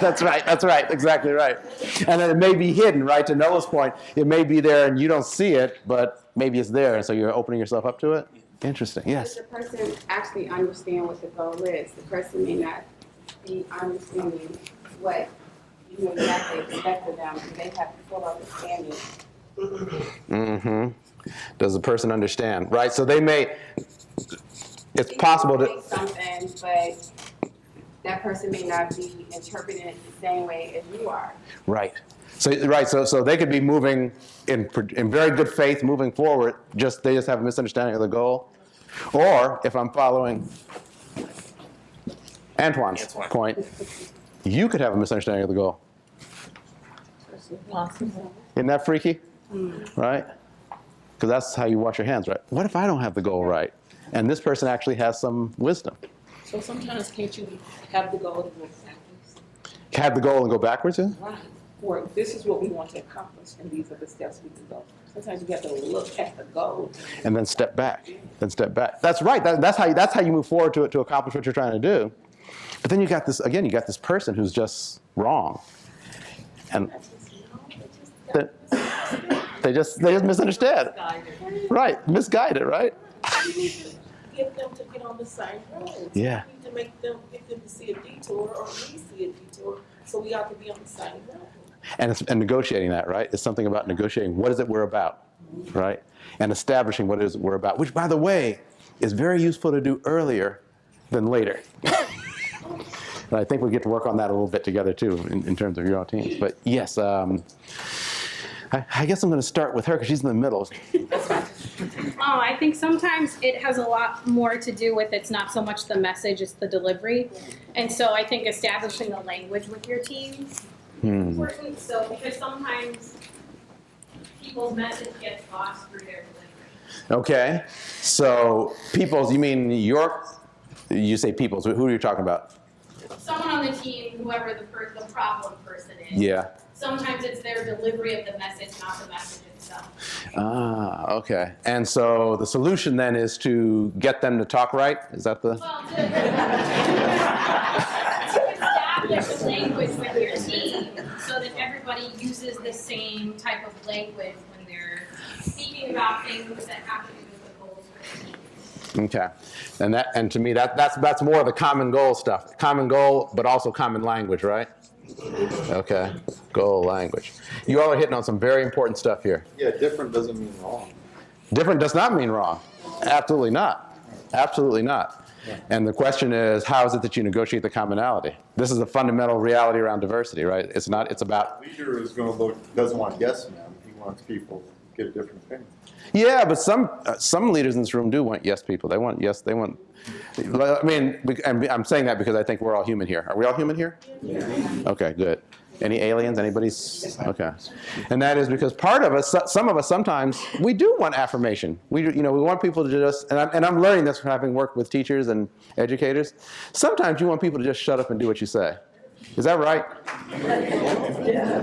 That's right. That's right. Exactly right. And then it may be hidden, right? To Noah's point, it may be there and you don't see it, but maybe it's there, and so you're opening yourself up to it. Interesting. Yes. Does the person actually understand what the goal is? The person may not be understanding what you exactly expect of them, and they have full understanding. Mm-hmm. Does the person understand? Right. So they may. It's possible to say something, but that person may not be interpreting it the same way as you are. Right. So they could be moving in very good faith, moving forward. They just have a misunderstanding of the goal. Or if I'm following Antoine's point, you could have a misunderstanding of the goal. Isn't that freaky? Right? Because that's how you wash your hands, right? What if I don't have the goal right, and this person actually has some wisdom? So sometimes can't you have the goal to go backwards? Have the goal and go backwards? Yeah? Right. Or this is what we want to accomplish, and these are the steps we can go. Sometimes you have to look at the goal. And then step back. That's right. That's how you move forward to accomplish what you're trying to do. But then you got this person who's just wrong, and they just misunderstand. Right, misguided, right? You need to get them to get on the same road. Yeah. You need to get them to see a detour, or we see a detour, so we ought to be on the same road. And negotiating that, right? It's something about negotiating what is it we're about, right? And establishing what it is we're about, which, by the way, is very useful to do earlier than later. And I think we get to work on that a little bit together, too, in terms of your own teams. But yes, I guess I'm going to start with her because she's in the middle. I think sometimes it has a lot more to do with it's not so much the message, it's the delivery. And so I think establishing a language with your team is important. So because sometimes people's message gets lost through their delivery. Okay. So people's, you mean you say people's, who are you talking about? Someone on the team, whoever the problem person is. Yeah. Sometimes it's their delivery of the message, not the message itself. Ah, okay. And so the solution then is to get them to talk right? Is that the? Well, to establish a language with your team so that everybody uses the same type of language when they're speaking about things that have to do with the goals for the team. Okay. And to me that's more of the common goal stuff. Common goal, but also common language, right? Okay. Goal language. You all are hitting on some very important stuff here. Yeah, different doesn't mean wrong. Different does not mean wrong. Absolutely not. Absolutely not. And the question is, how is it that you negotiate the commonality? This is a fundamental reality around diversity, right? It's about. The leader is going to doesn't want yes men. He wants people to get different opinions. Yeah, but some leaders in this room do want yes people. They want I mean, I'm saying that because I think we're all human here. Are we all human here? Okay, good. Any aliens? Anybody's? Okay. And that is because part of us, some of us sometimes, we do want affirmation. We want people to just, and I'm learning this from having worked with teachers and educators. Sometimes you want people to just shut up and do what you say. Is that right?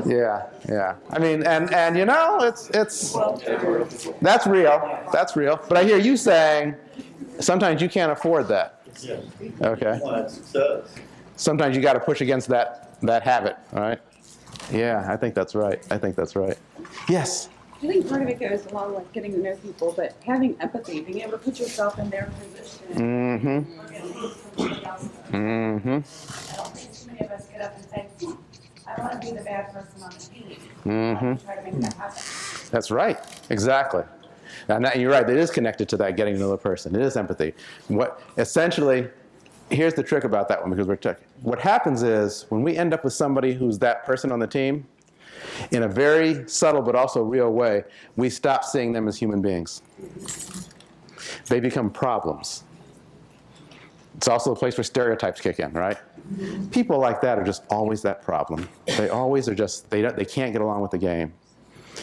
Yeah. I mean, and you know, it's that's real. That's real. But I hear you saying sometimes you can't afford that. Okay. Sometimes you got to push against that habit, right? Yeah, I think that's right. Yes. I think part of it goes along with getting to know people, but having empathy, being able to put yourself in their position. Mm-hmm. I don't think too many of us get up and say, I want to be the bad person on the team. Mm-hmm. Try to make that happen. That's right. Exactly. And you're right. It is connected to that getting to know the person. It is empathy. Essentially, here's the trick about that one, because what happens is when we end up with somebody who's that person on the team, in a very subtle but also real way, we stop seeing them as human beings. They become problems. It's also a place where stereotypes kick in, right? People like that are just always that problem. They always are just, they can't get along with the game.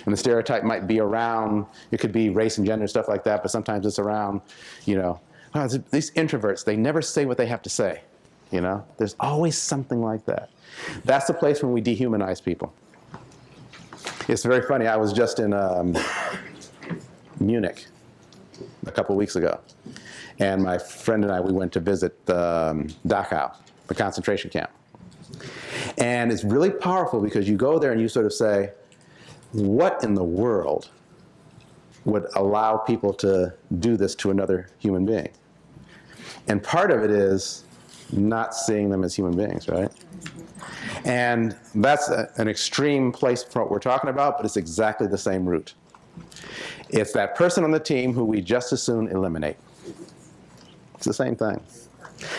And the stereotype might be around, it could be race and gender, stuff like that, but sometimes it's around, these introverts, they never say what they have to say, There's always something like that. That's the place when we dehumanize people. It's very funny, I was just in Munich a couple weeks ago, and my friend and I, we went to visit Dachau, the concentration camp. And it's really powerful because you go there and you sort of say, what in the world would allow people to do this to another human being? And part of it is not seeing them as human beings, right? And that's an extreme place for what we're talking about, but it's exactly the same root. It's that person on the team who we just as soon eliminate. It's the same thing.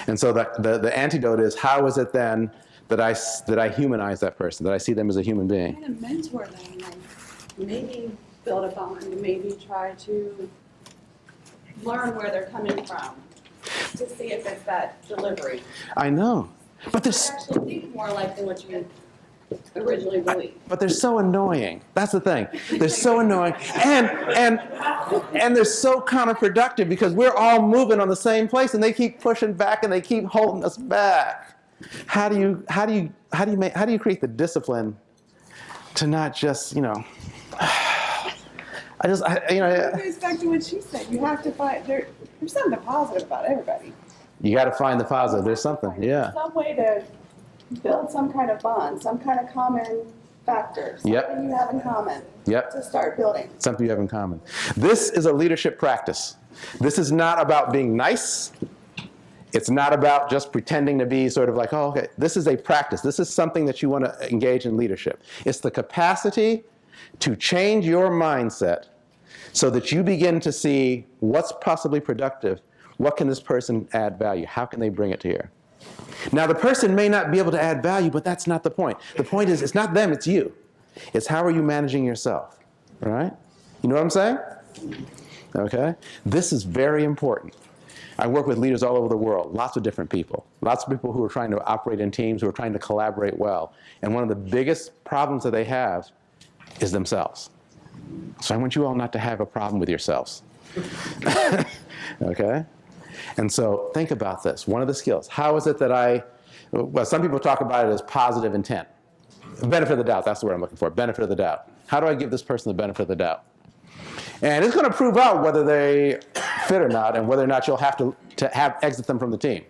And so the antidote is, how is it then that I humanize that person, that I see them as a human being? Kind of mentor them, like maybe build a bond, and maybe try to learn where they're coming from to see if it's that delivery. I know. But They actually think more like than what you originally believed. But they're so annoying. That's the thing. They're so annoying. And they're so counterproductive because we're all moving on the same place and they keep pushing back and they keep holding us back. How do you create the discipline to not just, It goes back to what she said. You have to find there's something positive about everybody. You got to find the positive. There's something, yeah. Some way to build some kind of bond, some kind of common factor, something you have in common. Yep. To start building. Something you have in common. This is a leadership practice. This is not about being nice. It's not about just pretending to be sort of like, oh, okay. This is a practice. This is something that you want to engage in leadership. It's the capacity to change your mindset so that you begin to see what's possibly productive. What can this person add value? How can they bring it to here? Now, the person may not be able to add value, but that's not the point. The point is, it's not them, it's you. It's how are you managing yourself, right? You know what I'm saying? Okay? This is very important. I work with leaders all over the world, lots of different people. Lots of people who are trying to operate in teams, who are trying to collaborate well. And one of the biggest problems that they have is themselves. So I want you all not to have a problem with yourselves. Okay? And so think about this. One of the skills. How is it that some people talk about it as positive intent. Benefit of the doubt, that's the word I'm looking for. Benefit of the doubt. How do I give this person the benefit of the doubt? And it's going to prove out whether they fit or not, and whether or not you'll have to exit them from the team.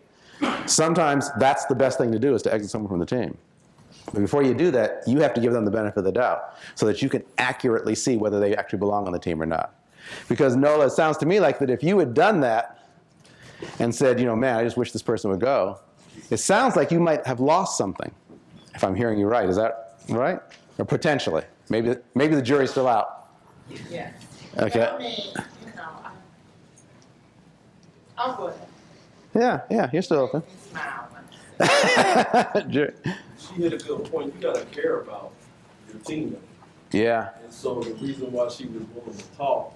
Sometimes that's the best thing to do, is to exit someone from the team. But before you do that, you have to give them the benefit of the doubt so that you can accurately see whether they actually belong on the team or not. Because Nola, it sounds to me like that if you had done that and said, man, I just wish this person would go, it sounds like you might have lost something, if I'm hearing you right. Is that right? Or potentially. Maybe the jury's still out. Yeah. Okay. I mean, I'll go ahead. Yeah, you're still open. Smile. She hit a good point. You gotta care about your team. Yeah. And so the reason why she was willing to talk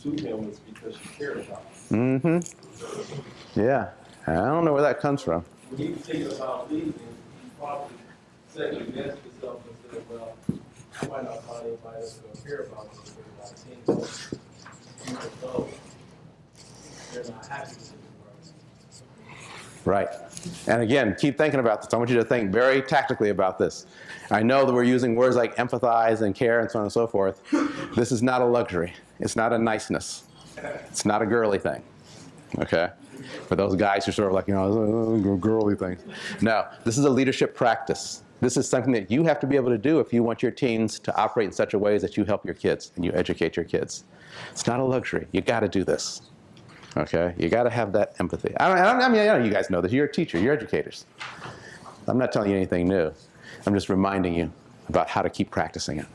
to him was because she cared about him. Mm-hmm. Yeah. I don't know where that comes from. When he was thinking about leaving, he probably second guessed himself and said, well, I might not find anybody that's going to care about me and care about team. Even though they're not happy with it. Right. And again, keep thinking about this. I want you to think very tactically about this. I know that we're using words like empathize and care and so on and so forth. This is not a luxury. It's not a niceness. It's not a girly thing. Okay? For those guys who are sort of like, girly things. No, this is a leadership practice. This is something that you have to be able to do if you want your teens to operate in such a way that you help your kids and you educate your kids. It's not a luxury. You got to do this. Okay? You got to have that empathy. I mean, you guys know this. You're a teacher. You're educators. I'm not telling you anything new. I'm just reminding you about how to keep practicing it.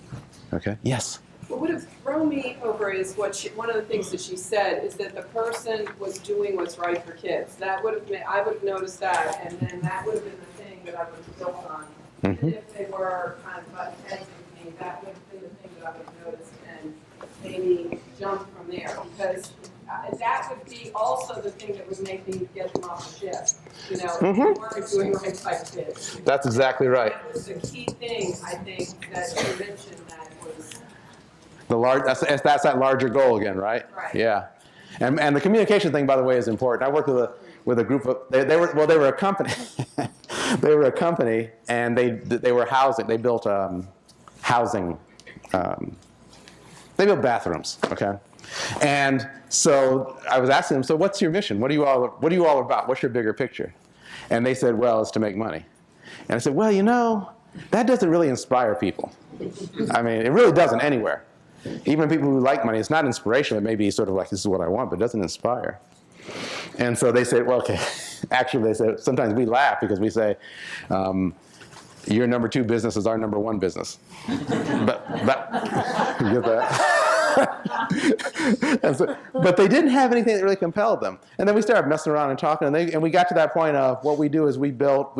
Okay? Yes? What would have thrown me over is one of the things that she said is that the person was doing what's right for kids. That would have I would have noticed that, and then that would have been the thing that I would have built on. Even if they were kind of button heads with me, that would have been the thing that I would have noticed and maybe jump from there. Because that would be also the thing that would make me get them off the ship. You know, if you weren't doing right by kids. That's exactly right. That was the key thing, I think, that she mentioned that was. That's that larger goal again, right? Right. Yeah. And the communication thing, by the way, is important. I worked with a group of, they were a company. They were a company, and they were housing. They built housing. They built bathrooms. Okay. And so I was asking them, so what's your mission? What are you all about? What's your bigger picture? And they said, well, it's to make money. And I said, well, that doesn't really inspire people. I mean, it really doesn't anywhere. Even people who like money, it's not inspirational. It may be sort of like, this is what I want, but it doesn't inspire. And so they said, well, okay. Actually, they said, sometimes we laugh because we say, your number 2 business is our number 1 business. But you get that? But they didn't have anything that really compelled them. And then we started messing around and talking, and we got to that point of what we do is we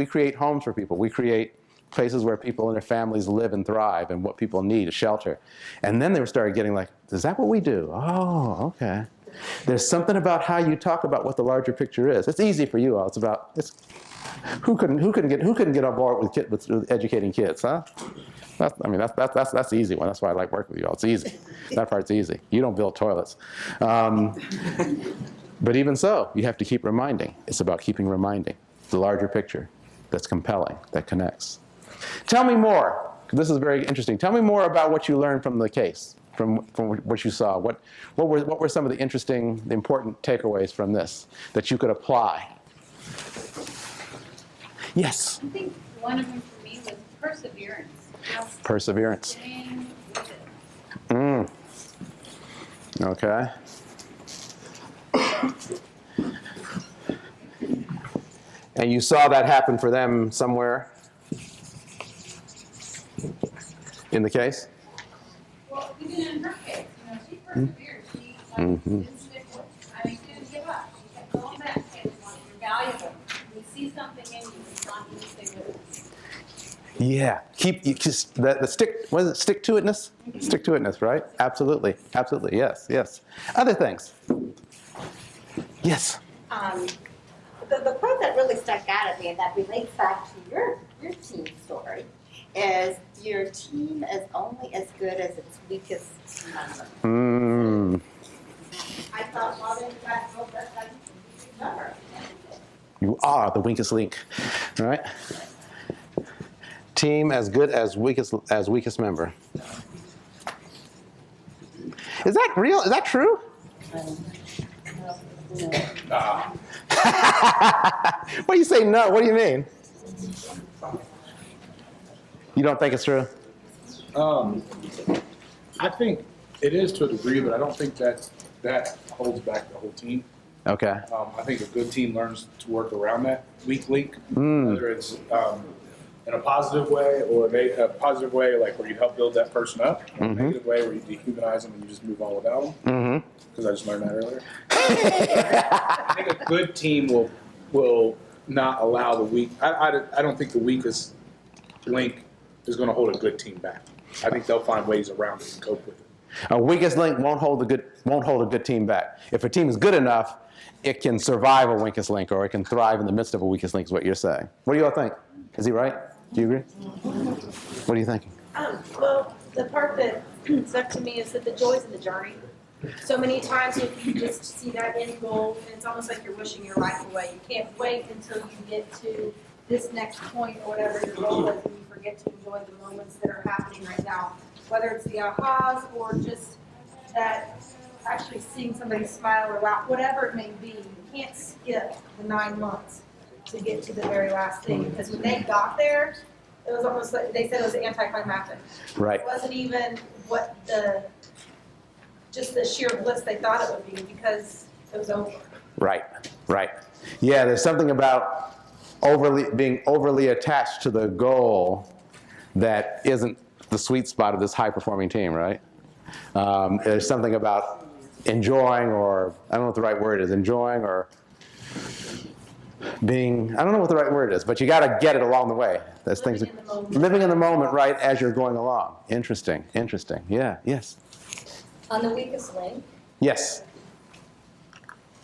create homes for people. We create places where people and their families live and thrive, and what people need is shelter. And then they started getting like, is that what we do? Oh, okay. There's something about how you talk about what the larger picture is. It's easy for you all. It's who couldn't get on board with educating kids, huh? That's the easy one. That's why I like working with you all. It's easy. That part's easy. You don't build toilets. But even so, you have to keep reminding. It's about keeping reminding the larger picture that's compelling, that connects. Tell me more. This is very interesting. Tell me more about what you learned from the case, from what you saw. What were some of the interesting, the important takeaways from this that you could apply? Yes? I think one of them for me was perseverance. Perseverance. Staying with it. Okay. And you saw that happen for them somewhere in the case? Well, even in her case, she persevered. She didn't stick with it. I mean, she didn't give up. She kept going back. Hey, you're valuable. We see something in you. We want you to stay with it. Yeah, the stick-to-itness? Stick-to-itness, right? Absolutely, absolutely, yes. Other things? Yes? The part that really stuck out at me and that relates back to your team story is your team is only as good as its weakest member. I thought, well, then you guys both that's like each other. You are the weakest link, all right? Team as good as weakest member. Is that real? Is that true? What do you say no? What do you mean? You don't think it's true? I think it is to a degree, but I don't think that holds back the whole team. Okay. I think a good team learns to work around that weak link, whether it's in a positive way or a positive way like where you help build that person up, or a negative way where you dehumanize them and you just move on without them. Because I just learned that earlier. I think a good team will not allow the weak. I don't think the weakest link is going to hold a good team back. I think they'll find ways around it and cope with it. A weakest link won't hold a good team back. If a team is good enough, it can survive a weakest link, or it can thrive in the midst of a weakest link, is what you're saying. What do you all think? Is he right? Do you agree? What are you thinking? Well, the part that stuck to me is that the joys of the journey. So many times you just see that end goal, and it's almost like you're wishing your life away. You can't wait until you get to this next point or whatever your goal is, and you forget to enjoy the moments that are happening right now. Whether it's the ahas or just that actually seeing somebody smile or laugh, whatever it may be, you can't skip the 9 months to get to the very last thing. Because when they got there, it was almost like they said it was anticlimactic. Right. It wasn't even what just the sheer bliss they thought it would be because it was over. Right, right. Yeah, there's something about being overly attached to the goal that isn't the sweet spot of this high-performing team, right? There's something about enjoying, or I don't know what the right word is, enjoying or being, I don't know what the right word is, but you got to get it along the way. There's things, living in the moment, right, as you're going along. Interesting, interesting. Yeah, yes. On the weakest link, Yes.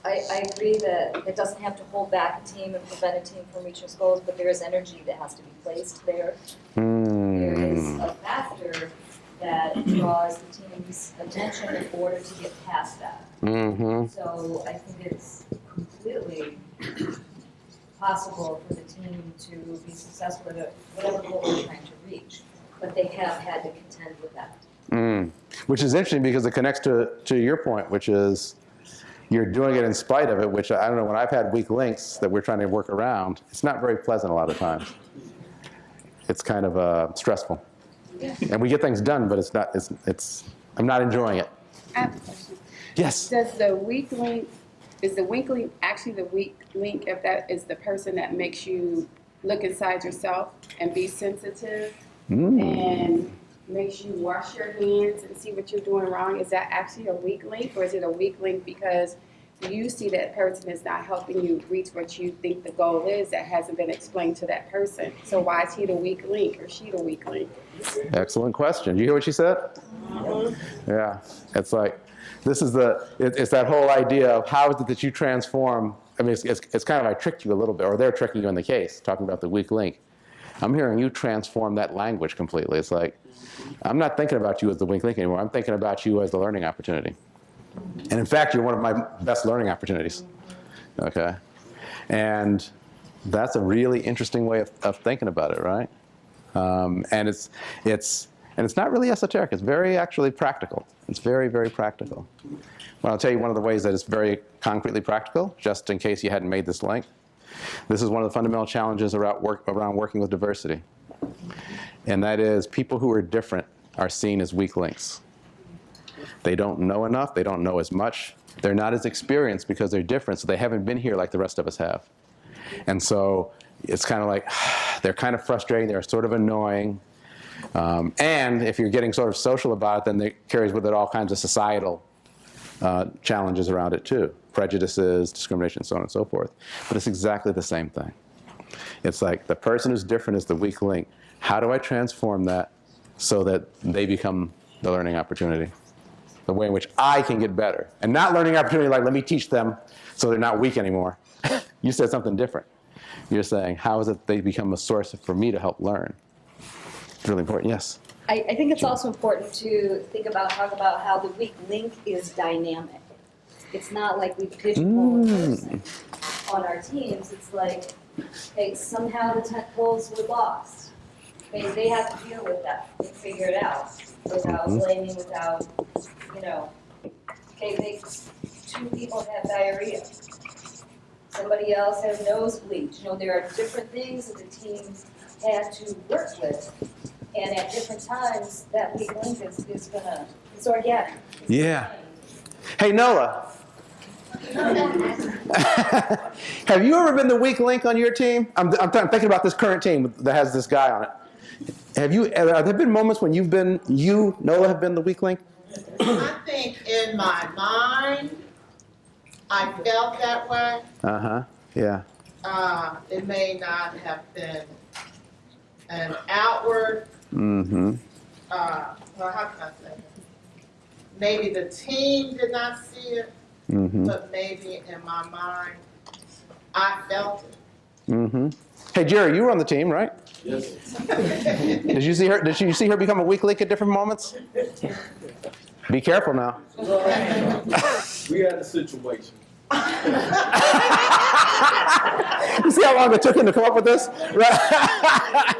I agree that it doesn't have to hold back a team and prevent a team from reaching its goals, but there is energy that has to be placed there. There is a factor that draws the team's attention in order to get past that. So I think it's completely possible for the team to be successful at whatever goal they're trying to reach, but they have had to contend with that. Which is interesting because it connects to your point, which is you're doing it in spite of it, which I don't know, when I've had weak links that we're trying to work around, it's not very pleasant a lot of times. It's kind of stressful. And we get things done, but I'm not enjoying it. I have a question. Yes. Does the weak link, is the weak link actually the weak link if that is the person that makes you look inside yourself and be sensitive and makes you wash your hands and see what you're doing wrong? Is that actually a weak link, or is it a weak link because you see that person is not helping you reach what you think the goal is that hasn't been explained to that person? So why is he the weak link or she the weak link? Excellent question. You hear what she said? Yeah. It's like, it's that whole idea of how is it that you transform. I mean, it's kind of, I tricked you a little bit, or they're tricking you in the case, talking about the weak link. I'm hearing you transform that language completely. It's like, I'm not thinking about you as the weak link anymore. I'm thinking about you as the learning opportunity. And in fact, you're one of my best learning opportunities. Okay? And that's a really interesting way of thinking about it, right? And it's not really esoteric. It's very actually practical. It's very, very practical. Well, I'll tell you one of the ways that it's very concretely practical, just in case you hadn't made this link. This is one of the fundamental challenges around working with diversity. And that is, people who are different are seen as weak links. They don't know enough. They don't know as much. They're not as experienced because they're different, so they haven't been here like the rest of us have. And so it's kind of like, they're kind of frustrating. They're sort of annoying. And if you're getting sort of social about it, then it carries with it all kinds of societal challenges around it too. Prejudices, discrimination, so on and so forth. But it's exactly the same thing. It's like the person who's different is the weak link. How do I transform that so that they become the learning opportunity? The way in which I can get better. And not learning opportunity like, let me teach them so they're not weak anymore. You said something different. You're saying, how is it they become a source for me to help learn? It's really important, yes. I think it's also important to talk about how the weak link is dynamic. It's not like we pigeonhole a person on our teams. It's like, hey, somehow the tent poles were lost. Okay, they have to deal with that and figure it out without blaming, without, okay, 2 people have diarrhea. Somebody else has nosebleeds. There are different things that the team had to work with. And at different times, that weak link is gonna, it's organic. Yeah. Hey, Noah. Have you ever been the weak link on your team? I'm thinking about this current team that has this guy on it. Have there been moments when Noah, have been the weak link? I think in my mind, I felt that way. Yeah. It may not have been an outward, well, how can I say maybe the team did not see it, Mm-hmm. but maybe in my mind, I felt it. Mm-hmm. Hey, Jerry, you were on the team, right? Yes. Did you see her? Did you see her become a weak link at different moments? Be careful now. We had a situation. You see how long it took him to come up with this? Right.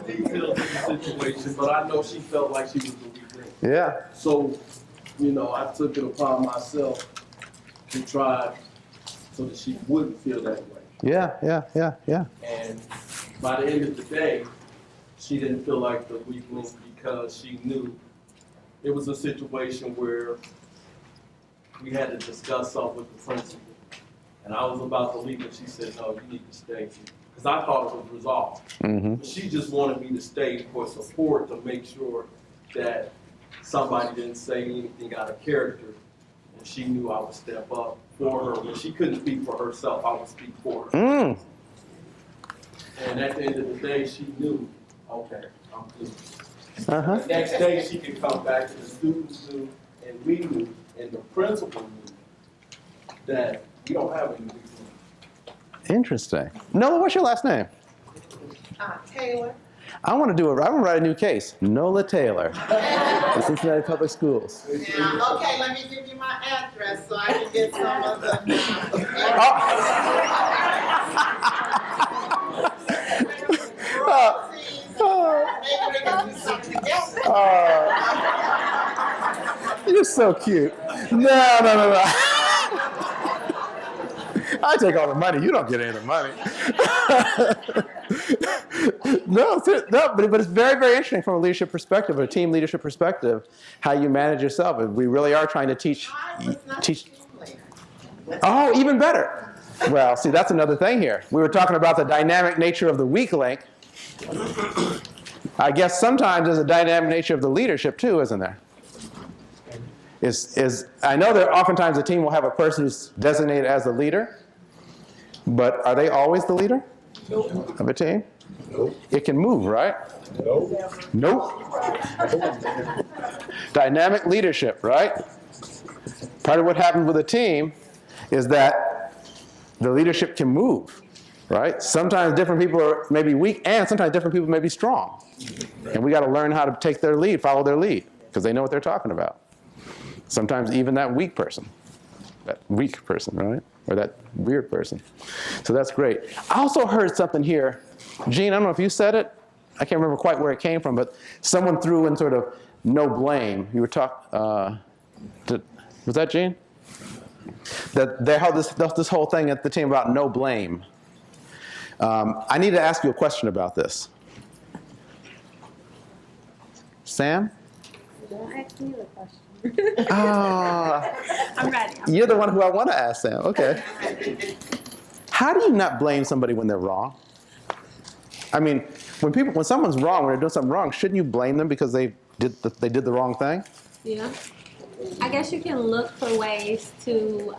Details of the situation, but I know she felt like she was the weak link. Yeah. So, you know, I took it upon myself to try so that she wouldn't feel that way. Yeah. And by the end of the day, she didn't feel like the weak link because she knew it was a situation where we had to discuss something with the principal. And I was about to leave and she said, no, you need to stay. Because I thought it was resolved. Mm-hmm. But she just wanted me to stay for support to make sure that somebody didn't say anything out of character. And she knew I would step up for her. When she couldn't speak for herself, I would speak for her. Mm. And at the end of the day, she knew, okay, I'm good. Uh-huh. The next day, she could come back and the students knew, and we knew, and the principal knew that we don't have any weak links. Interesting. Nola, what's your last name? Taylor. I want to write a new case. Nola Taylor, the Cincinnati Public Schools. Now, okay, let me give you my address so I can get some of the. Maybe we can do something together. You're so cute. No. I take all the money. You don't get any of the money. No, but it's very, very interesting from a leadership perspective, a team leadership perspective, how you manage yourself. We really are trying to teach. Oh, even better. Well, see, that's another thing here. We were talking about the dynamic nature of the weak link. I guess sometimes there's a dynamic nature of the leadership too, isn't there? I know that oftentimes a team will have a person who's designated as the leader, but are they always the leader of a team? Nope. It can move, right? Nope. Dynamic leadership, right? Part of what happens with a team is that the leadership can move, right? Sometimes different people are maybe weak, and sometimes different people may be strong. And we got to learn how to take their lead, follow their lead, because they know what they're talking about. Sometimes even that weak person, right? Or that weird person. So that's great. I also heard something here. Gene, I don't know if you said it. I can't remember quite where it came from, but someone threw in sort of no blame. You were talking, was that Gene? That they held this whole thing at the team about no blame. I need to ask you a question about this. Sam? Don't ask me the question. I'm ready. You're the one who I want to ask, Sam. Okay. How do you not blame somebody when they're wrong? I mean, when someone's wrong, when they're doing something wrong, shouldn't you blame them because they did the wrong thing? Yeah. I guess you can look for ways to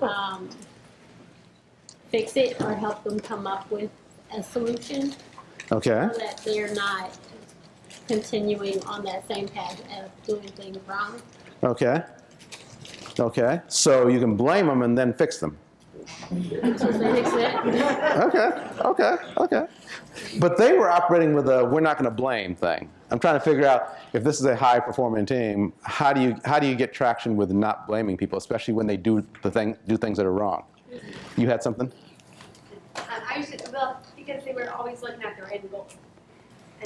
fix it or help them come up with a solution. Okay. So that they're not continuing on that same path of doing things wrong. Okay. So you can blame them and then fix them. To some extent. Okay. But they were operating with a "we're not going to blame" thing. I'm trying to figure out if this is a high-performing team. How do you get traction with not blaming people, especially when they do things that are wrong? You had something? Because they were always looking at their end goal.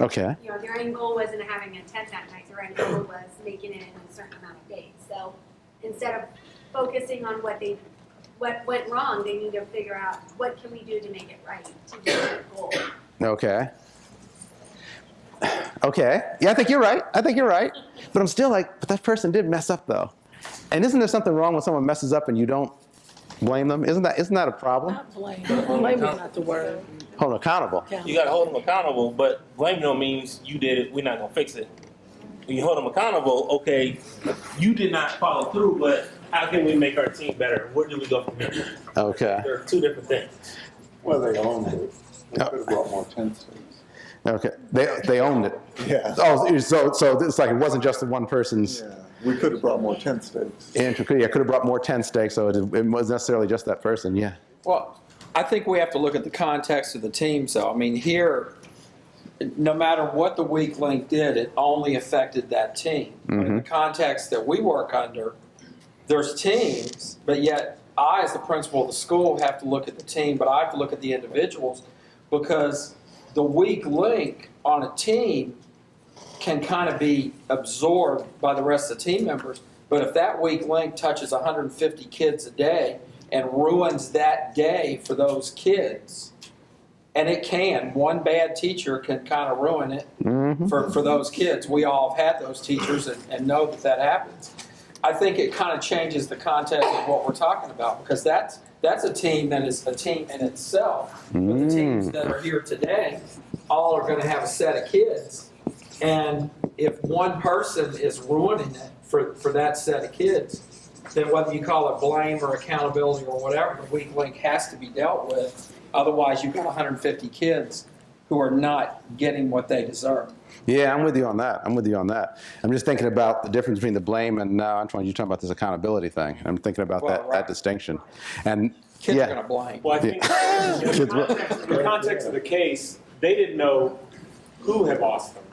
Okay. You know, their end goal wasn't having a 10 that night. Their end goal was making it in a certain amount of days. So instead of focusing on what went wrong, they need to figure out what can we do to make it right to get that goal. Okay. Yeah, I think you're right. But I'm still like, but that person did mess up though. And isn't there something wrong when someone messes up and you don't blame them? Isn't that a problem? Not blame. Blame is not the word. Hold them accountable. You got to hold them accountable, but blaming them means you did it, we're not going to fix it. When you hold them accountable, okay, you did not follow through, but how can we make our team better? Where do we go from here? Okay. There are two different things. Well, they owned it. They could have brought more tents. Okay. They owned it. Yeah. Oh, so it's like it wasn't just the one person's. Yeah. We could have brought more tent stakes. And could have brought more tent stakes, so it wasn't necessarily just that person, yeah. Well, I think we have to look at the context of the teams, though. I mean, here, no matter what the weak link did, it only affected that team. But in the context that we work under, there's teams, but yet I, as the principal of the school, have to look at the team, but I have to look at the individuals, because the weak link on a team can kind of be absorbed by the rest of the team members. But if that weak link touches 150 kids a day and ruins that day for those kids, and it can, one bad teacher can kind of ruin it for those kids. We all have had those teachers and know that happens. I think it kind of changes the context of what we're talking about, because that's a team that is a team in itself. But the teams that are here today all are going to have a set of kids. And if one person is ruining it for that set of kids, then whether you call it blame or accountability or whatever, the weak link has to be dealt with. Otherwise, you've got 150 kids who are not getting what they deserve. Yeah, I'm with you on that. I'm just thinking about the difference between the blame and now, Antoine, you're talking about this accountability thing. I'm thinking about that distinction. And kids are going to blame. Well, I think in the context of the case, they didn't know who had lost them.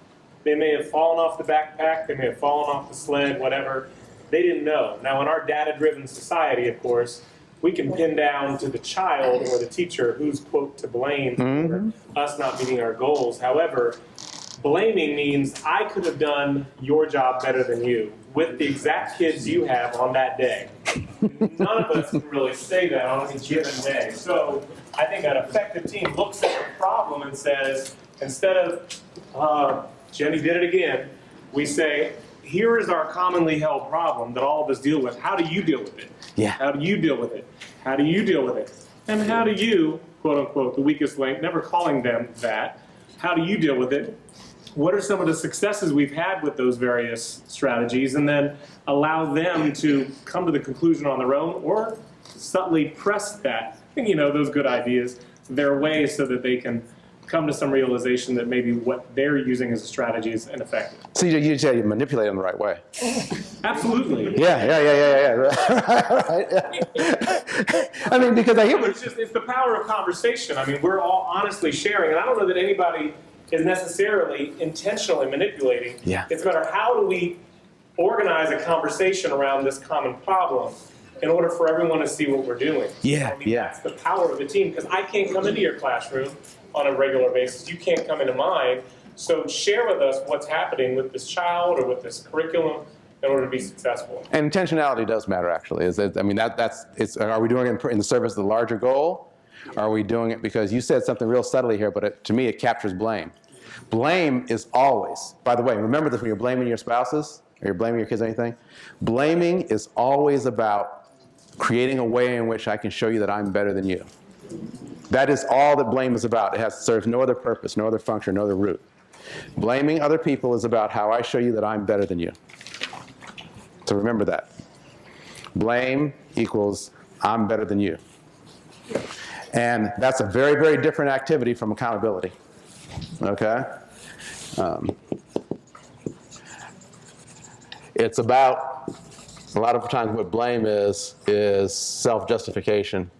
They may have fallen off the backpack, they may have fallen off the sled, whatever. They didn't know. Now, in our data-driven society, of course, we can pin down to the child or the teacher who's, quote, to blame for us not meeting our goals. However, blaming means I could have done your job better than you with the exact kids you have on that day. None of us can really say that on a given day. So I think an effective team looks at the problem and says, instead of, Jenny did it again, we say, here is our commonly held problem that all of us deal with. How do you deal with it? Yeah. How do you deal with it? How do you deal with it? And how do you, quote unquote, the weakest link, never calling them that, how do you deal with it? What are some of the successes we've had with those various strategies? And then allow them to come to the conclusion on their own, or subtly press that, those good ideas their way so that they can come to some realization that maybe what they're using as a strategy is ineffective. So you manipulate them the right way. Absolutely. Yeah. Right. I mean, because I hear it's the power of conversation. I mean, we're all honestly sharing, and I don't know that anybody is necessarily intentionally manipulating. Yeah. It's a matter of how do we organize a conversation around this common problem in order for everyone to see what we're doing. That's the power of the team, because I can't come into your classroom on a regular basis. You can't come into mine. So share with us what's happening with this child or with this curriculum in order to be successful. And intentionality does matter, actually. Are we doing it in the service of the larger goal? Are we doing it because you said something real subtly here, but to me it captures blame. Blame is always, by the way, remember this when you're blaming your spouses or you're blaming your kids or anything, blaming is always about creating a way in which I can show you that I'm better than you. That is all that blame is about. It serves no other purpose, no other function, no other root. Blaming other people is about how I show you that I'm better than you. So remember that. Blame equals I'm better than you. And that's a very, very different activity from accountability. Okay? It's about, a lot of times what blame is self-justification.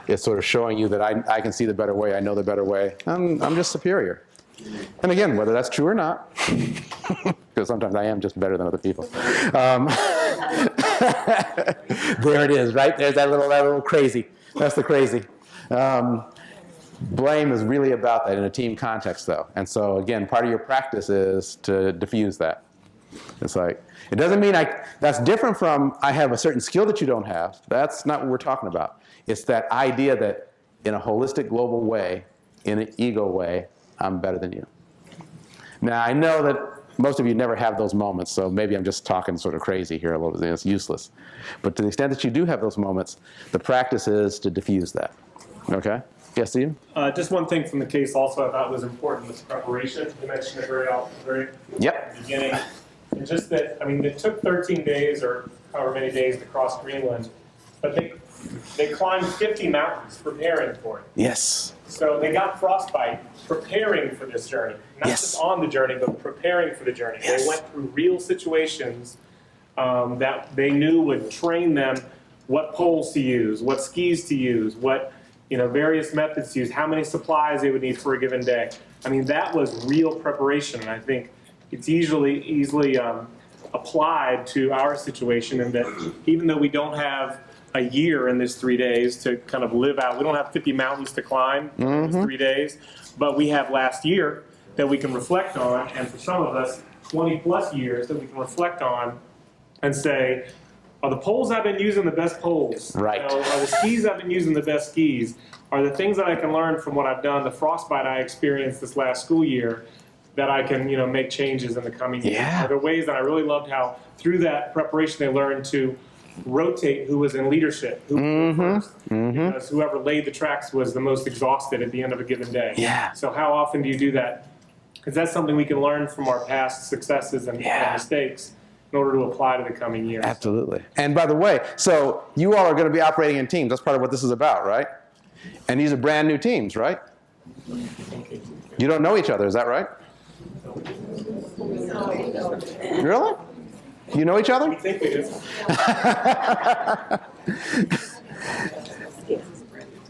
It's sort of showing you that I can see the better way, I know the better way, I'm just superior. And again, whether that's true or not, because sometimes I am just better than other people. There it is, right? There's that little crazy. That's the crazy. Blame is really about that in a team context, though. And so, again, part of your practice is to diffuse that. It's like, it doesn't mean that's different from I have a certain skill that you don't have. That's not what we're talking about. It's that idea that in a holistic, global way, in an ego way, I'm better than you. Now, I know that most of you never have those moments, so maybe I'm just talking sort of crazy here a little bit. It's useless. But to the extent that you do have those moments, the practice is to diffuse that. Okay? Yes, Steve? Just one thing from the case also I thought was important was preparation. You mentioned it very beginning. And just that, I mean, it took 13 days or however many days to cross Greenland. but they climbed 50 mountains preparing for it. Yes. So they got frostbite preparing for this journey. Not just on the journey, but preparing for the journey. They went through real situations that they knew would train them what poles to use, what skis to use, what various methods to use, how many supplies they would need for a given day. I mean, that was real preparation, and I think it's easily applied to our situation in that even though we don't have a year in this 3 days to kind of live out, we don't have 50 mountains to climb in this 3 days, but we have last year that we can reflect on, and for some of us, 20 plus years that we can reflect on and say, are the poles I've been using the best poles? Right. Are the skis I've been using the best skis? Are the things that I can learn from what I've done, the frostbite I experienced this last school year, that I can make changes in the coming year? Are there ways that I really loved how through that preparation they learned to rotate who was in leadership, who was first, because whoever laid the tracks was the most exhausted at the end of a given day. Yeah. So how often do you do that? Because that's something we can learn from our past successes and mistakes in order to apply to the coming years. Absolutely. And by the way, so you all are going to be operating in teams. That's part of what this is about, right? And these are brand new teams, right? You don't know each other, is that right? Really? You know each other? We think we do.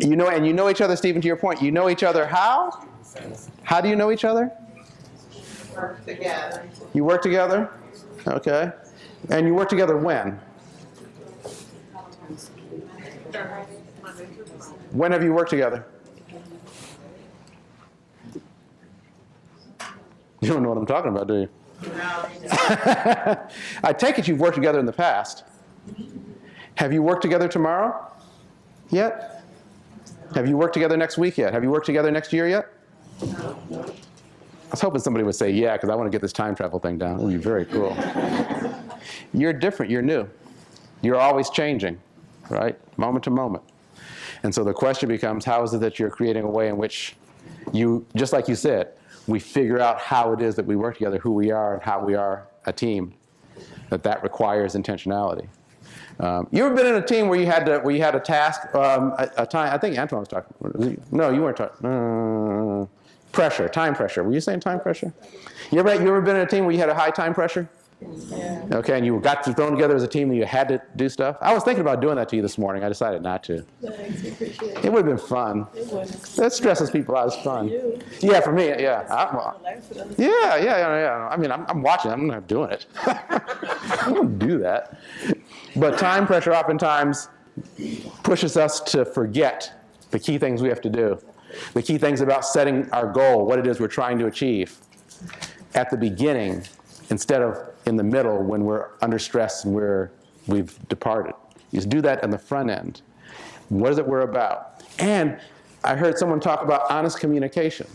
And you know each other, Stephen, to your point. You know each other how? How do you know each other? Work together. You work together? Okay. And you work together when? When have you worked together? You don't know what I'm talking about, do you? I take it you've worked together in the past. Have you worked together tomorrow yet? Have you worked together next week yet? Have you worked together next year yet? I was hoping somebody would say, yeah, because I want to get this time travel thing down. It would be very cool. You're different. You're new. You're always changing, right? Moment to moment. And so the question becomes, how is it that you're creating a way in which you, just like you said, we figure out how it is that we work together, who we are, and how we are a team, that requires intentionality. You ever been in a team where you had a task, a time? I think Antoine was talking. No, you weren't talking. Pressure, time pressure. Were you saying time pressure? You ever been in a team where you had a high time pressure? Yeah. Okay, and you got thrown together as a team and you had to do stuff? I was thinking about doing that to you this morning. I decided not to. Thanks, appreciate it. It would have been fun. It would. That stresses people out. It's fun. Yeah, for me, yeah. Yeah. I mean, I'm watching. I'm not doing it. I don't do that. But time pressure oftentimes pushes us to forget the key things we have to do. The key things about setting our goal, what it is we're trying to achieve at the beginning instead of in the middle when we're under stress and we've departed. You just do that in the front end. What is it we're about? And I heard someone talk about honest communication.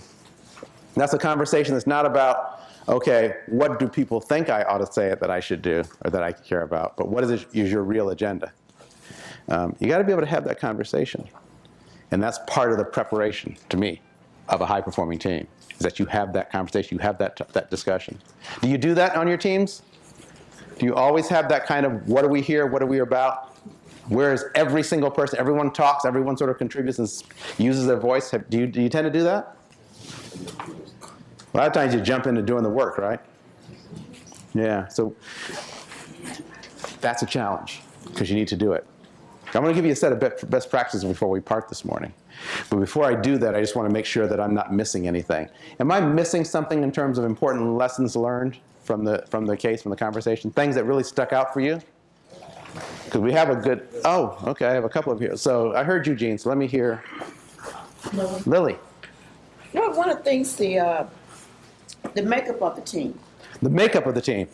That's a conversation that's not about, okay, what do people think I ought to say that I should do or that I care about, but what is your real agenda? You got to be able to have that conversation. And that's part of the preparation, to me, of a high-performing team, is that you have that conversation, you have that discussion. Do you do that on your teams? Do you always have that kind of, what are we here, what are we about? Where is every single person, everyone talks, everyone sort of contributes and uses their voice? Do you tend to do that? A lot of times you jump into doing the work, right? Yeah, so that's a challenge, because you need to do it. I'm going to give you a set of best practices before we part this morning. But before I do that, I just want to make sure that I'm not missing anything. Am I missing something in terms of important lessons learned from the case, from the conversation? Things that really stuck out for you? Because we have a good, okay, I have a couple of here. So I heard Eugene, so let me hear Lily. Well, one of the things, the makeup of the team. The makeup of the team.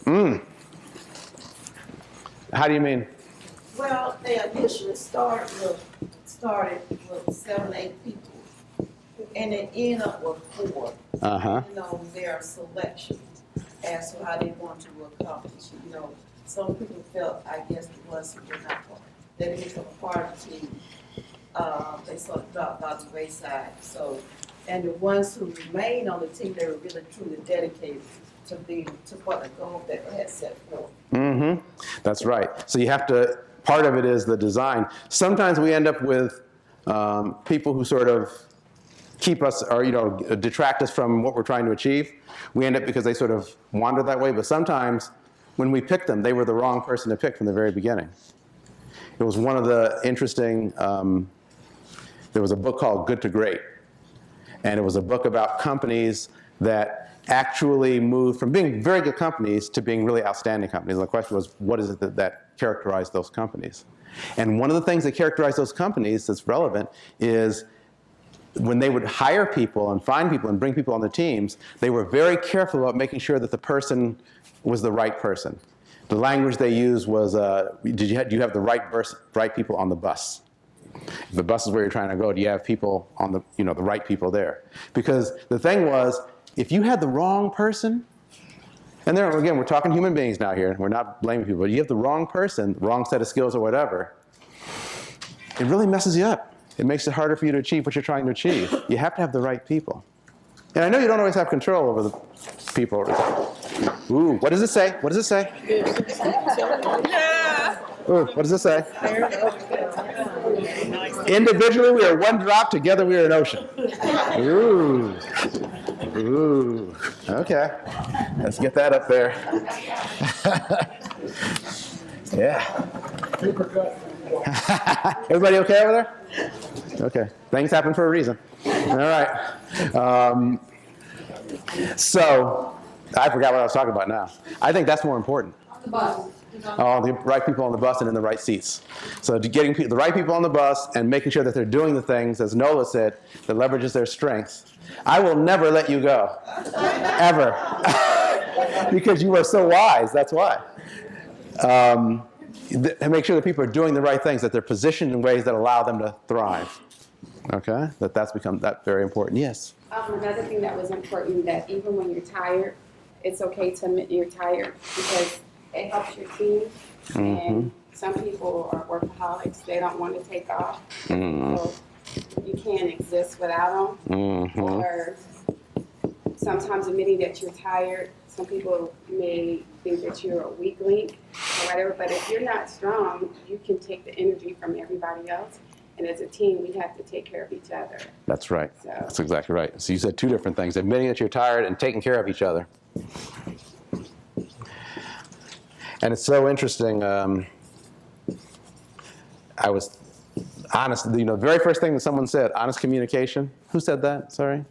How do you mean? Well, they initially started with 7, 8 people, and it ended up with 4. Their selection as to how they want to accomplish. Some people felt, I guess, the ones who were not that it was a part of the team. They sort of dropped out the wayside. So, and the ones who remained on the team, they were really truly dedicated to what the goal that they had set forth. That's right. So you have to part of it is the design. Sometimes we end up with people who sort of keep us, or detract us from what we're trying to achieve. We end up because they sort of wander that way, but sometimes when we pick them, they were the wrong person to pick from the very beginning. It was one of the interesting, there was a book called Good to Great, and it was a book about companies that actually moved from being very good companies to being really outstanding companies. And the question was, what is it that characterized those companies? And one of the things that characterized those companies that's relevant is when they would hire people and find people and bring people on the teams, they were very careful about making sure that the person was the right person. The language they used was, do you have the right people on the bus? If the bus is where you're trying to go, do you have people on the, the right people there? Because the thing was, if you had the wrong person, and there, again, we're talking human beings now here, we're not blaming people, but you have the wrong person, wrong set of skills or whatever, it really messes you up. It makes it harder for you to achieve what you're trying to achieve. You have to have the right people. And I know you don't always have control over the people. Ooh, what does it say? What does it say? Ooh, what does it say? Individually, we are one drop. Together, we are an ocean. Ooh. Ooh. Okay. Let's get that up there. Yeah. Everybody okay over there? Okay. Things happen for a reason. All right. So, I forgot what I was talking about now. I think that's more important. The bus. The right people on the bus and in the right seats. So getting the right people on the bus and making sure that they're doing the things, as Nola said, that leverages their strengths. I will never let you go. Ever. Because you are so wise, that's why. And make sure that people are doing the right things, that they're positioned in ways that allow them to thrive. Okay? That's become very important. Yes? Another thing that was important, that even when you're tired, it's okay to admit you're tired, because it helps your team. And some people are workaholics. They don't want to take off. So you can't exist without them. Or sometimes admitting that you're tired. Some people may think that you're a weak link or whatever. But if you're not strong, you can take the energy from everybody else. And as a team, we have to take care of each other. That's right. So. That's exactly right. So you said two different things, admitting that you're tired and taking care of each other. And it's so interesting. I was honest. The very first thing that someone said, honest communication. Who said that? Sorry.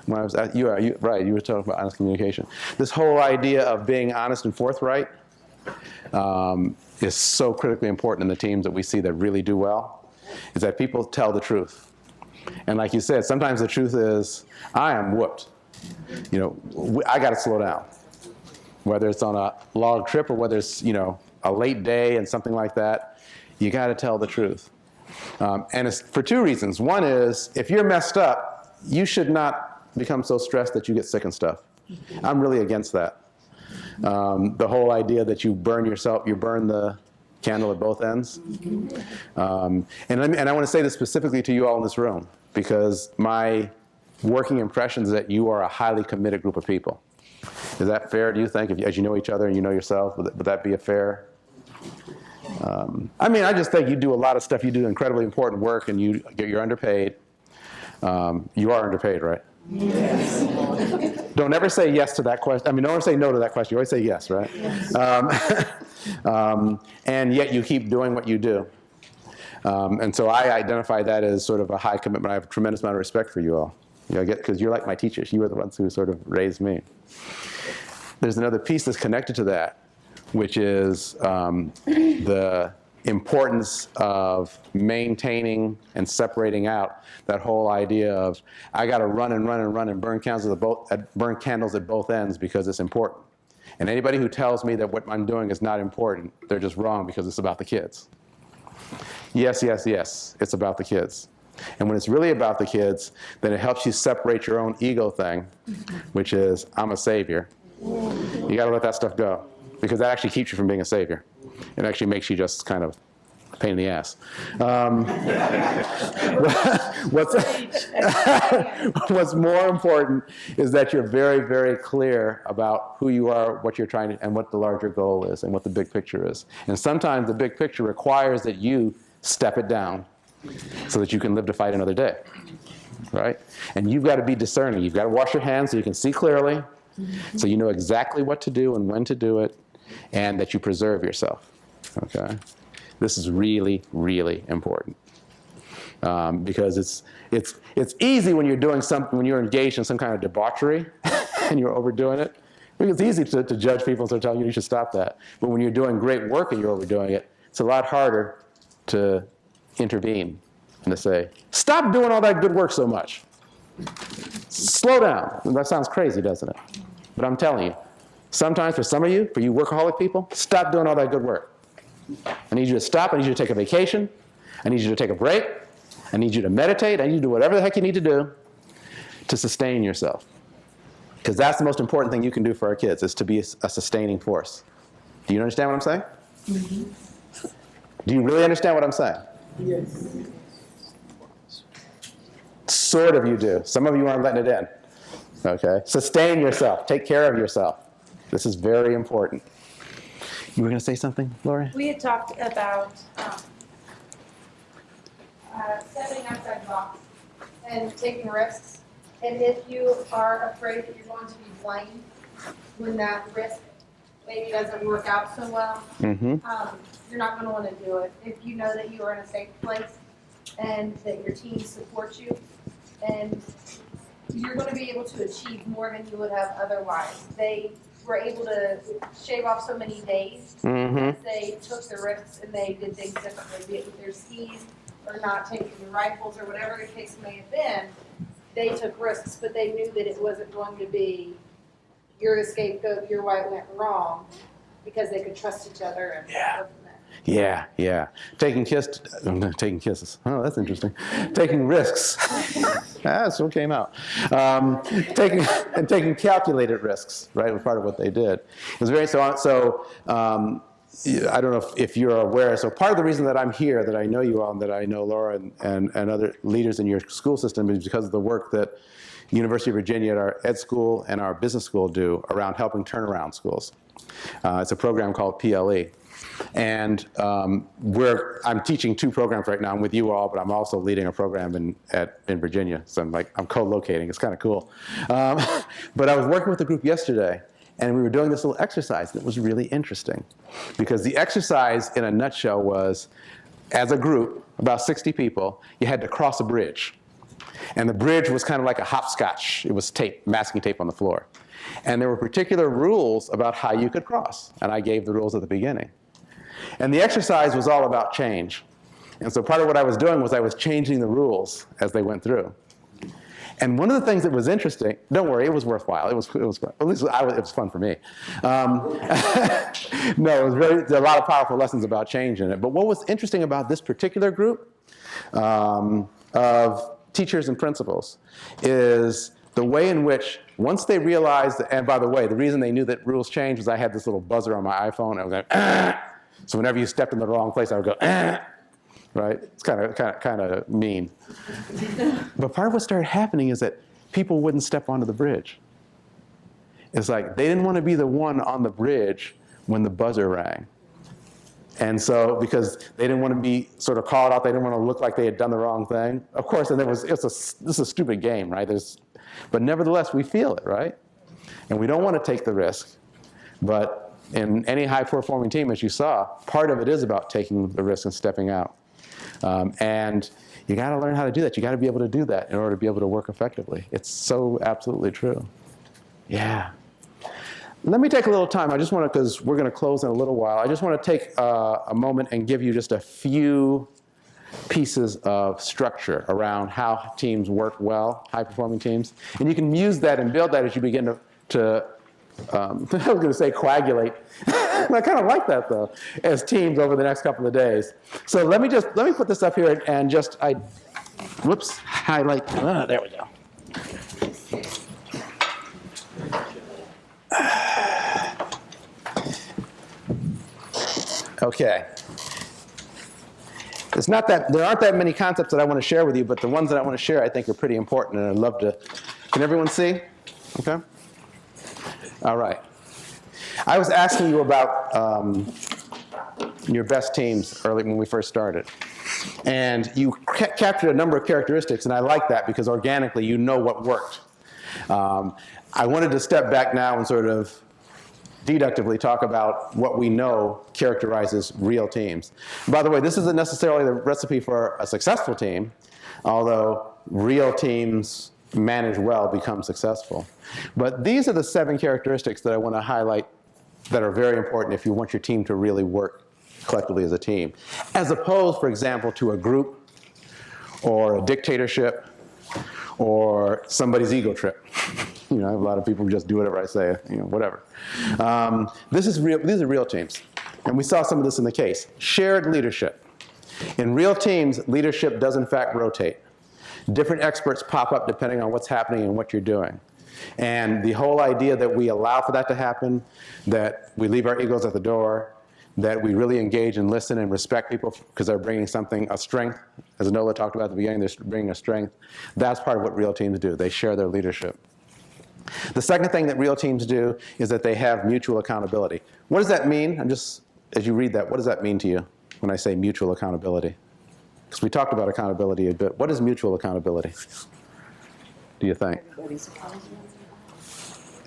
When I was you were talking about honest communication. This whole idea of being honest and forthright is so critically important in the teams that we see that really do well. Is that people tell the truth. And like you said, sometimes the truth is, I am whooped. I got to slow down. Whether it's on a long trip or whether it's, a late day and something like that, you got to tell the truth. And it's for two reasons. One is, if you're messed up, you should not become so stressed that you get sick and stuff. I'm really against that. The whole idea that you burn the candle at both ends. And I want to say this specifically to you all in this room, because my working impression is that you are a highly committed group of people. Is that fair, do you think, as you know each other and you know yourself? Would that be a fair? I just think you do a lot of stuff. You do incredibly important work, and you're underpaid. You are underpaid, right? Yes. Don't ever say yes to that question. Don't ever say no to that question. You always say yes, right? Yes. And yet you keep doing what you do. And so I identify that as sort of a high commitment. I have a tremendous amount of respect for you all. Because you're like my teachers. You were the ones who sort of raised me. There's another piece that's connected to that, which is the importance of maintaining and separating out that whole idea of, I got to run and burn candles at both ends because it's important. And anybody who tells me that what I'm doing is not important, they're just wrong, because it's about the kids. Yes, it's about the kids. And when it's really about the kids, then it helps you separate your own ego thing, which is, I'm a savior. You got to let that stuff go, because that actually keeps you from being a savior. It actually makes you just kind of pain in the ass. What's more important is that you're very, very clear about who you are, what you're trying to, and what the larger goal is, and what the big picture is. And sometimes the big picture requires that you step it down so that you can live to fight another day, right? And you've got to be discerning. You've got to wash your hands so you can see clearly, so you know exactly what to do and when to do it, and that you preserve yourself, okay? This is really, really important. Because it's easy when you're doing something, when you're engaged in some kind of debauchery and you're overdoing it. It's easy to judge people and tell you should stop that. But when you're doing great work and you're overdoing it, it's a lot harder to intervene and to say, stop doing all that good work so much. Slow down. And that sounds crazy, doesn't it? But I'm telling you, sometimes for some of you, for you workaholic people, stop doing all that good work. I need you to stop. I need you to take a vacation. I need you to take a break. I need you to meditate. I need you to do whatever the heck you need to do to sustain yourself. Because that's the most important thing you can do for our kids, is to be a sustaining force. Do you understand what I'm saying? Mm-hmm. Do you really understand what I'm saying? Yes. Sort of you do. Some of you aren't letting it in. Okay? Sustain yourself. Take care of yourself. This is very important. You were going to say something, Lori? We had talked about stepping outside the box and taking risks. And if you are afraid that you're going to be blamed when that risk maybe doesn't work out so well, you're not going to want to do it. If you know that you are in a safe place and that your team supports you, and you're going to be able to achieve more than you would have otherwise. They were able to shave off so many days because they took the risks and they did things differently, be it with their skis or not taking the rifles or whatever the case may have been. They took risks, but they knew that it wasn't going to be you're the scapegoat, you're why it went wrong, because they could trust each other and go from there. Yeah. Taking kisses. Oh, that's interesting. Taking risks. That's what came out. Taking calculated risks, right, was part of what they did. It was very I don't know if you're aware, so part of the reason that I'm here, that I know you all, and that I know Laura and other leaders in your school system is because of the work that University of Virginia at our ed school and our business school do around helping turn around schools. It's a program called PLE. And I'm teaching 2 programs right now. I'm with you all, but I'm also leading a program in Virginia. So I'm co-locating. It's kind of cool. But I was working with a group yesterday, and we were doing this little exercise, and it was really interesting. Because the exercise, in a nutshell, was, as a group, about 60 people, you had to cross a bridge. And the bridge was kind of like a hopscotch. It was tape, masking tape on the floor. And there were particular rules about how you could cross. And I gave the rules at the beginning. And the exercise was all about change. And so part of what I was doing was I was changing the rules as they went through. And one of the things that was interesting, don't worry, it was worthwhile. It was fun. At least it was fun for me. No, there are a lot of powerful lessons about change in it. But what was interesting about this particular group of teachers and principals is the way in which, once they realized, and by the way, the reason they knew that rules changed was I had this little buzzer on my iPhone. I was like, so whenever you stepped in the wrong place, I would go, right? It's kind of mean. But part of what started happening is that people wouldn't step onto the bridge. It's like they didn't want to be the one on the bridge when the buzzer rang. And so, because they didn't want to be sort of called out, they didn't want to look like they had done the wrong thing. Of course, and this is a stupid game, right? But nevertheless, we feel it, right? And we don't want to take the risk. But in any high-performing team, as you saw, part of it is about taking the risk and stepping out. And you got to learn how to do that. You got to be able to do that in order to be able to work effectively. It's so absolutely true. Yeah. Let me take a little time. I just want to, because we're going to close in a little while, I just want to take a moment and give you just a few pieces of structure around how teams work well, high-performing teams. And you can use that and build that as you begin to I was going to say coagulate. I kind of like that, though, as teams over the next couple of days. So let me put this up here and just, highlight. There we go. Okay. It's not that, there aren't that many concepts that I want to share with you, but the ones that I want to share I think are pretty important, and I'd love to. Can everyone see? Okay. All right. I was asking you about your best teams early when we first started. And you captured a number of characteristics, and I like that because organically you know what worked. I wanted to step back now and sort of deductively talk about what we know characterizes real teams. By the way, this isn't necessarily the recipe for a successful team, although real teams managed well become successful. But these are the 7 characteristics that I want to highlight that are very important if you want your team to really work collectively as a team, as opposed, for example, to a group or a dictatorship or somebody's ego trip. You know, I have a lot of people who just do whatever I say, you know, whatever. These are real teams. And we saw some of this in the case. Shared leadership. In real teams, leadership does in fact rotate. Different experts pop up depending on what's happening and what you're doing. And the whole idea that we allow for that to happen, that we leave our egos at the door, that we really engage and listen and respect people because they're bringing something, a strength. As Nola talked about at the beginning, they're bringing a strength. That's part of what real teams do. They share their leadership. The second thing that real teams do is that they have mutual accountability. What does that mean? As you read that, what does that mean to you when I say mutual accountability? Because we talked about accountability a bit. What is mutual accountability, do you think?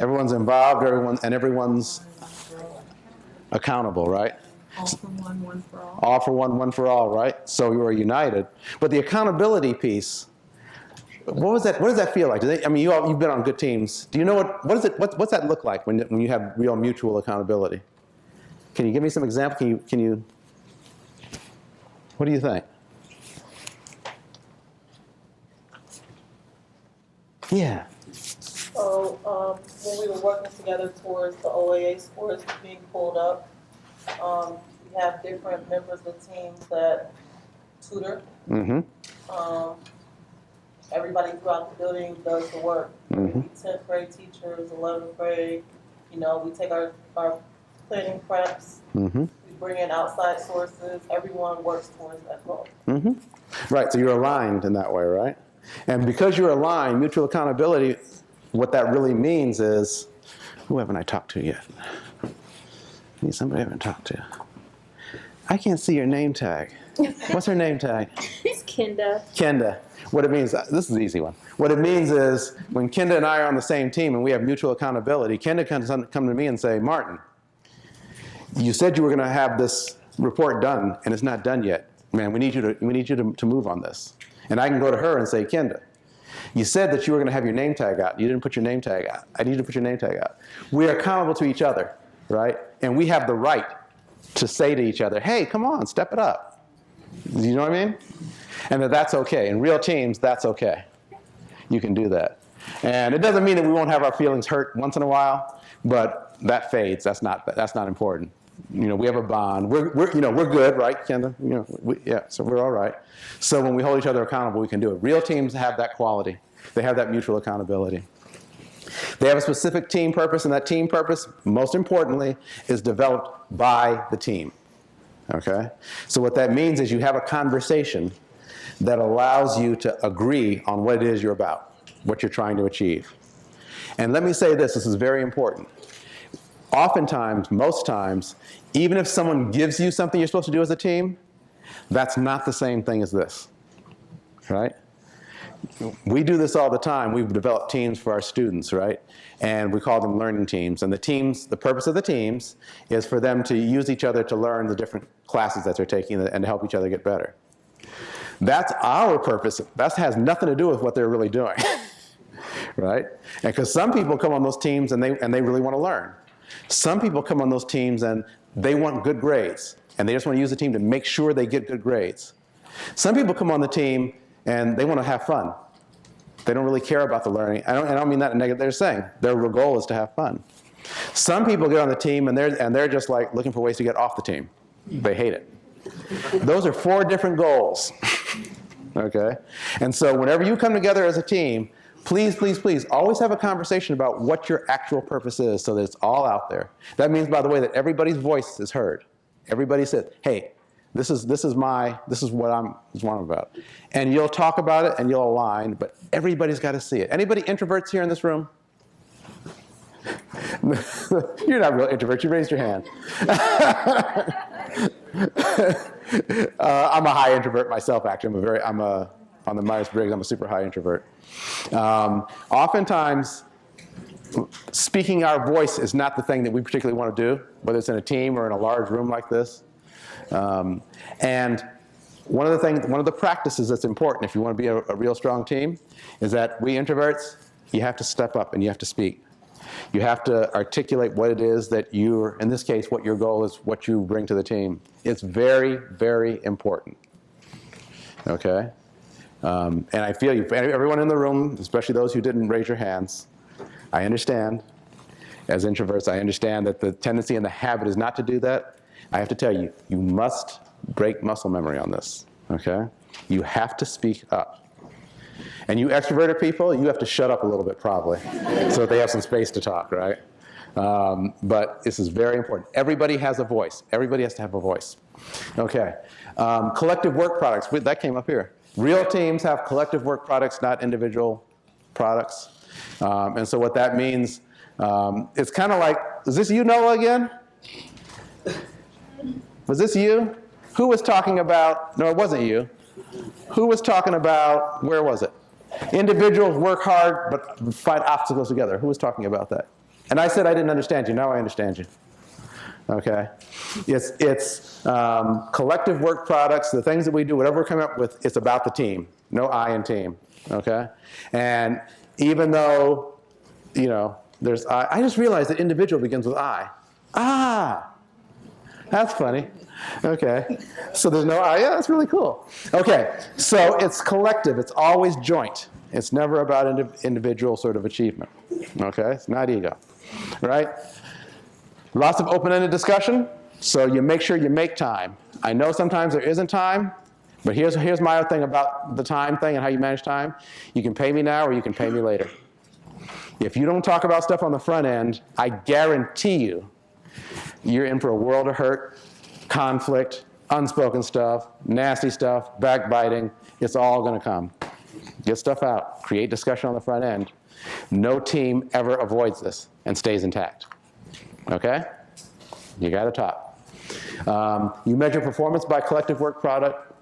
Everyone's involved, everyone's accountable, right? All for one for all. All for one for all, right? So you are united. But the accountability piece, what does that feel like? You've been on good teams. Do you know what's that look like when you have real mutual accountability? Can you give me some example? Can you what do you think? Yeah. So when we were working together towards the OAA scores being pulled up, we have different members of the team that tutor. Mm-hmm. Everybody throughout the building does the work. Mm-hmm. 10th grade teachers, 11th grade, we take our planning preps. Mm-hmm. We bring in outside sources. Everyone works towards that goal. Mm-hmm. Right, so you're aligned in that way, right? And because you're aligned, mutual accountability, what that really means is, who haven't I talked to yet? I need somebody I haven't talked to. I can't see your name tag. What's her name tag? It's Kenda. Kenda. What it means, this is the easy one. What it means is when Kenda and I are on the same team and we have mutual accountability, Kenda can come to me and say, Martin, you said you were going to have this report done and it's not done yet. Man, we need you to move on this. And I can go to her and say, Kenda, you said that you were going to have your name tag out. You didn't put your name tag out. I need you to put your name tag out. We are accountable to each other, right? And we have the right to say to each other, hey, come on, step it up. You know what I mean? And that's okay. In real teams, that's okay. You can do that. And it doesn't mean that we won't have our feelings hurt once in a while, but that fades. That's not important. We have a bond. We're good, right, Kenda? So we're all right. So when we hold each other accountable, we can do it. Real teams have that quality. They have that mutual accountability. They have a specific team purpose, and that team purpose, most importantly, is developed by the team. Okay? So what that means is you have a conversation that allows you to agree on what it is you're about, what you're trying to achieve. And let me say this is very important. Oftentimes, most times, even if someone gives you something you're supposed to do as a team, that's not the same thing as this, right? We do this all the time. We've developed teams for our students, right? And we call them learning teams. And the purpose of the teams is for them to use each other to learn the different classes that they're taking and to help each other get better. That's our purpose. That has nothing to do with what they're really doing, right? And because some people come on those teams and they really want to learn. Some people come on those teams and they want good grades, and they just want to use the team to make sure they get good grades. Some people come on the team and they want to have fun. They don't really care about the learning. I don't mean that in negative. They're saying their real goal is to have fun. Some people get on the team and they're just like looking for ways to get off the team. They hate it. Those are 4 different goals. Okay? And so whenever you come together as a team, please, please, please, always have a conversation about what your actual purpose is so that it's all out there. That means, by the way, that everybody's voice is heard. Everybody says, hey, This is what I'm about. And you'll talk about it and you'll align, but everybody's got to see it. Anybody introverts here in this room? You're not real introverts. You raised your hand. I'm a high introvert myself, actually. On the Myers-Briggs, I'm a super high introvert. Oftentimes, speaking our voice is not the thing that we particularly want to do, whether it's in a team or in a large room like this. And one of the practices that's important if you want to be a real strong team is that we introverts, you have to step up and you have to speak. You have to articulate what it is that in this case, what your goal is, what you bring to the team. It's very, very important. Okay? And I feel you, everyone in the room, especially those who didn't raise your hands, I understand. As introverts, I understand that the tendency and the habit is not to do that. I have to tell you, you must break muscle memory on this, okay? You have to speak up. And you extroverted people, you have to shut up a little bit probably, so that they have some space to talk, right? But this is very important. Everybody has a voice. Everybody has to have a voice. Okay, collective work products, that came up here. Real teams have collective work products, not individual products. And so what that means, it's kind of like, is this you, Noah, again? Was this you? Who was talking about, no, it wasn't you. Who was talking about, where was it? Individuals work hard, but fight obstacles together. Who was talking about that? And I said I didn't understand you. Now I understand you. Okay? It's collective work products, the things that we do, whatever we're coming up with, it's about the team. No I in team. Okay? And even though, there's I just realized that individual begins with I. Ah! That's funny. Okay, so there's no I. Yeah, that's really cool. Okay, so it's collective. It's always joint. It's never about individual sort of achievement. Okay, it's not ego, right? Lots of open-ended discussion, so you make sure you make time. I know sometimes there isn't time, but here's my thing about the time thing and how you manage time. You can pay me now or you can pay me later. If you don't talk about stuff on the front end, I guarantee you're in for a world of hurt, conflict, unspoken stuff, nasty stuff, backbiting. It's all going to come. Get stuff out. Create discussion on the front end. No team ever avoids this and stays intact. Okay? You got to talk. You measure performance by collective work product,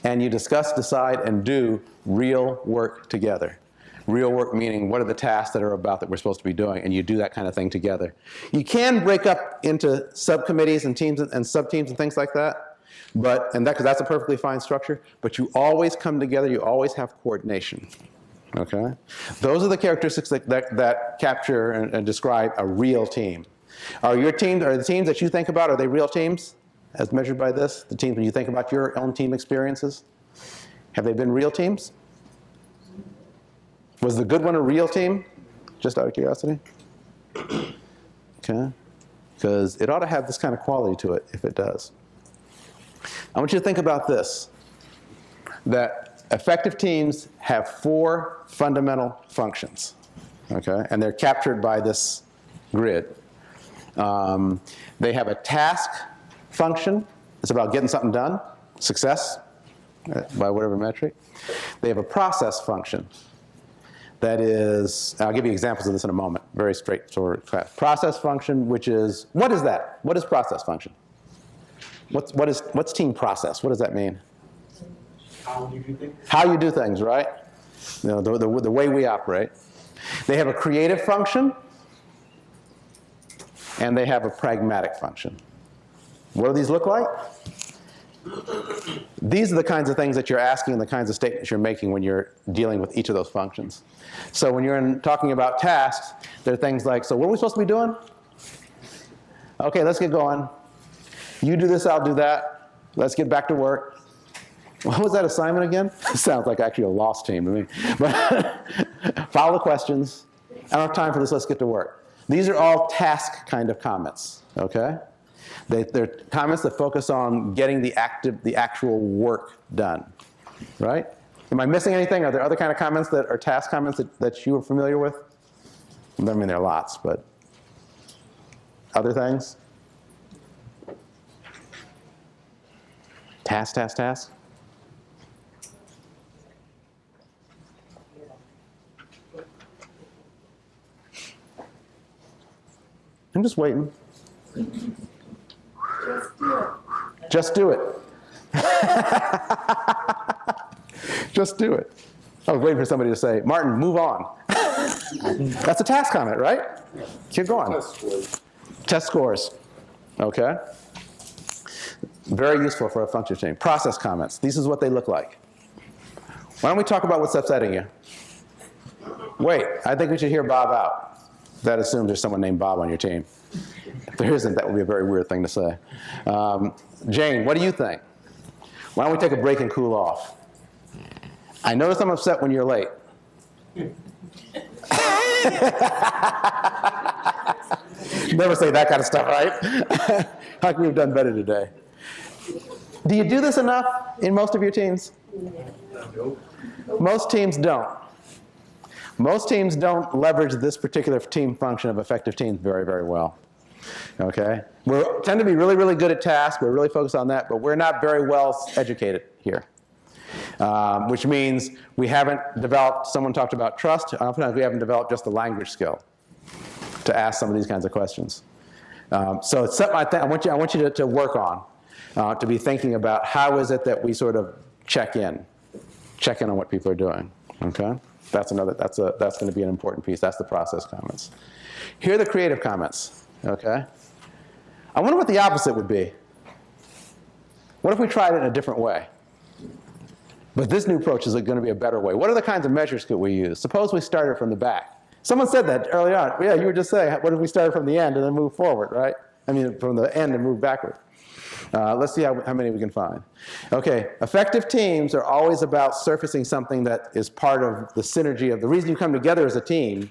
and you discuss, decide, and do real work together. Real work meaning what are the tasks that we're supposed to be doing, and you do that kind of thing together. You can break up into subcommittees and teams and sub-teams and things like that, because that's a perfectly fine structure, but you always come together, you always have coordination, okay? Those are the characteristics that capture and describe a real team. Are the teams that you think about, are they real teams as measured by this? The teams when you think about your own team experiences? Have they been real teams? Was the good one a real team? Just out of curiosity? Okay. Because it ought to have this kind of quality to it if it does. I want you to think about this, that effective teams have 4 fundamental functions, okay? And they're captured by this grid. They have a task function. It's about getting something done, success, by whatever metric. They have a process function. That is, I'll give you examples of this in a moment, very straightforward. Process function, which is, what is that? What is process function? What's team process? What does that mean? How you do things. How you do things, right? The way we operate. They have a creative function, and they have a pragmatic function. What do these look like? These are the kinds of things that you're asking and the kinds of statements you're making when you're dealing with each of those functions. So when you're talking about tasks, there are things like, so what are we supposed to be doing? Okay, let's get going. You do this, I'll do that. Let's get back to work. What was that assignment again? Sounds like actually a lost team to me. But follow the questions. I don't have time for this, let's get to work. These are all task kind of comments, okay? They're comments that focus on getting the actual work done, right? Am I missing anything? Are there other kind of comments that are task comments that you are familiar with? I mean, there are lots, but other things? Task. I'm just waiting. Just do it. Just do it. I was waiting for somebody to say, Martin, move on. That's a task comment, right? Keep going. Test scores. Okay. Very useful for a function change. Process comments. This is what they look like. Why don't we talk about what's upsetting you? Wait, I think we should hear Bob out. That assumes there's someone named Bob on your team. If there isn't, that would be a very weird thing to say. Jane, what do you think? Why don't we take a break and cool off? I notice I'm upset when you're late. Never say that kind of stuff, right? How can we have done better today? Do you do this enough in most of your teams? Most teams don't. Most teams don't leverage this particular team function of effective teams very, very well. Okay? We tend to be really, really good at tasks. We're really focused on that, but we're not very well educated here. Which means we haven't developed, someone talked about trust, oftentimes we haven't developed just the language skill to ask some of these kinds of questions. So it's something I want you to work on, to be thinking about how is it that we sort of check in on what people are doing, okay? That's going to be an important piece. That's the process comments. Here are the creative comments, okay? I wonder what the opposite would be. What if we tried it in a different way? But this new approach is going to be a better way. What are the kinds of measures could we use? Suppose we started from the back. Someone said that early on. Yeah, you were just saying, what if we started from the end and then move forward, right? I mean, from the end and move backward. Let's see how many we can find. Okay, effective teams are always about surfacing something that is part of the synergy of the reason you come together as a team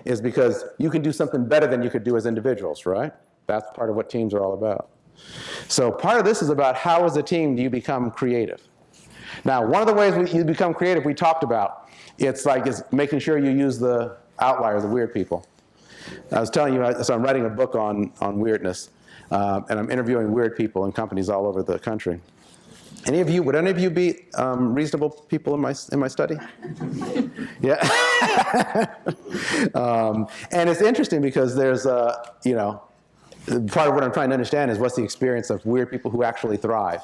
is because you can do something better than you could do as individuals, right? That's part of what teams are all about. So part of this is about how as a team do you become creative. Now, one of the ways you become creative we talked about, it's making sure you use the outliers, the weird people. I was telling you, so I'm writing a book on weirdness, and I'm interviewing weird people in companies all over the country. Would any of you be reasonable people in my study? Yeah. And it's interesting because there's part of what I'm trying to understand is what's the experience of weird people who actually thrive.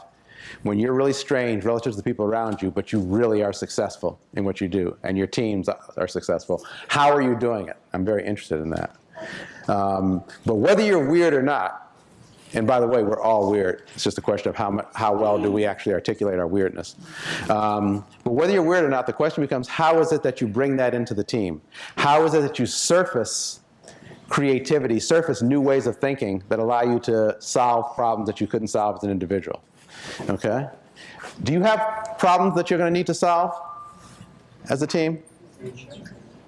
When you're really strange relative to the people around you, but you really are successful in what you do, and your teams are successful, how are you doing it? I'm very interested in that. But whether you're weird or not, and by the way, we're all weird. It's just a question of how well do we actually articulate our weirdness. But whether you're weird or not, the question becomes, how is it that you bring that into the team? How is it that you surface creativity, surface new ways of thinking that allow you to solve problems that you couldn't solve as an individual? Okay? Do you have problems that you're going to need to solve as a team?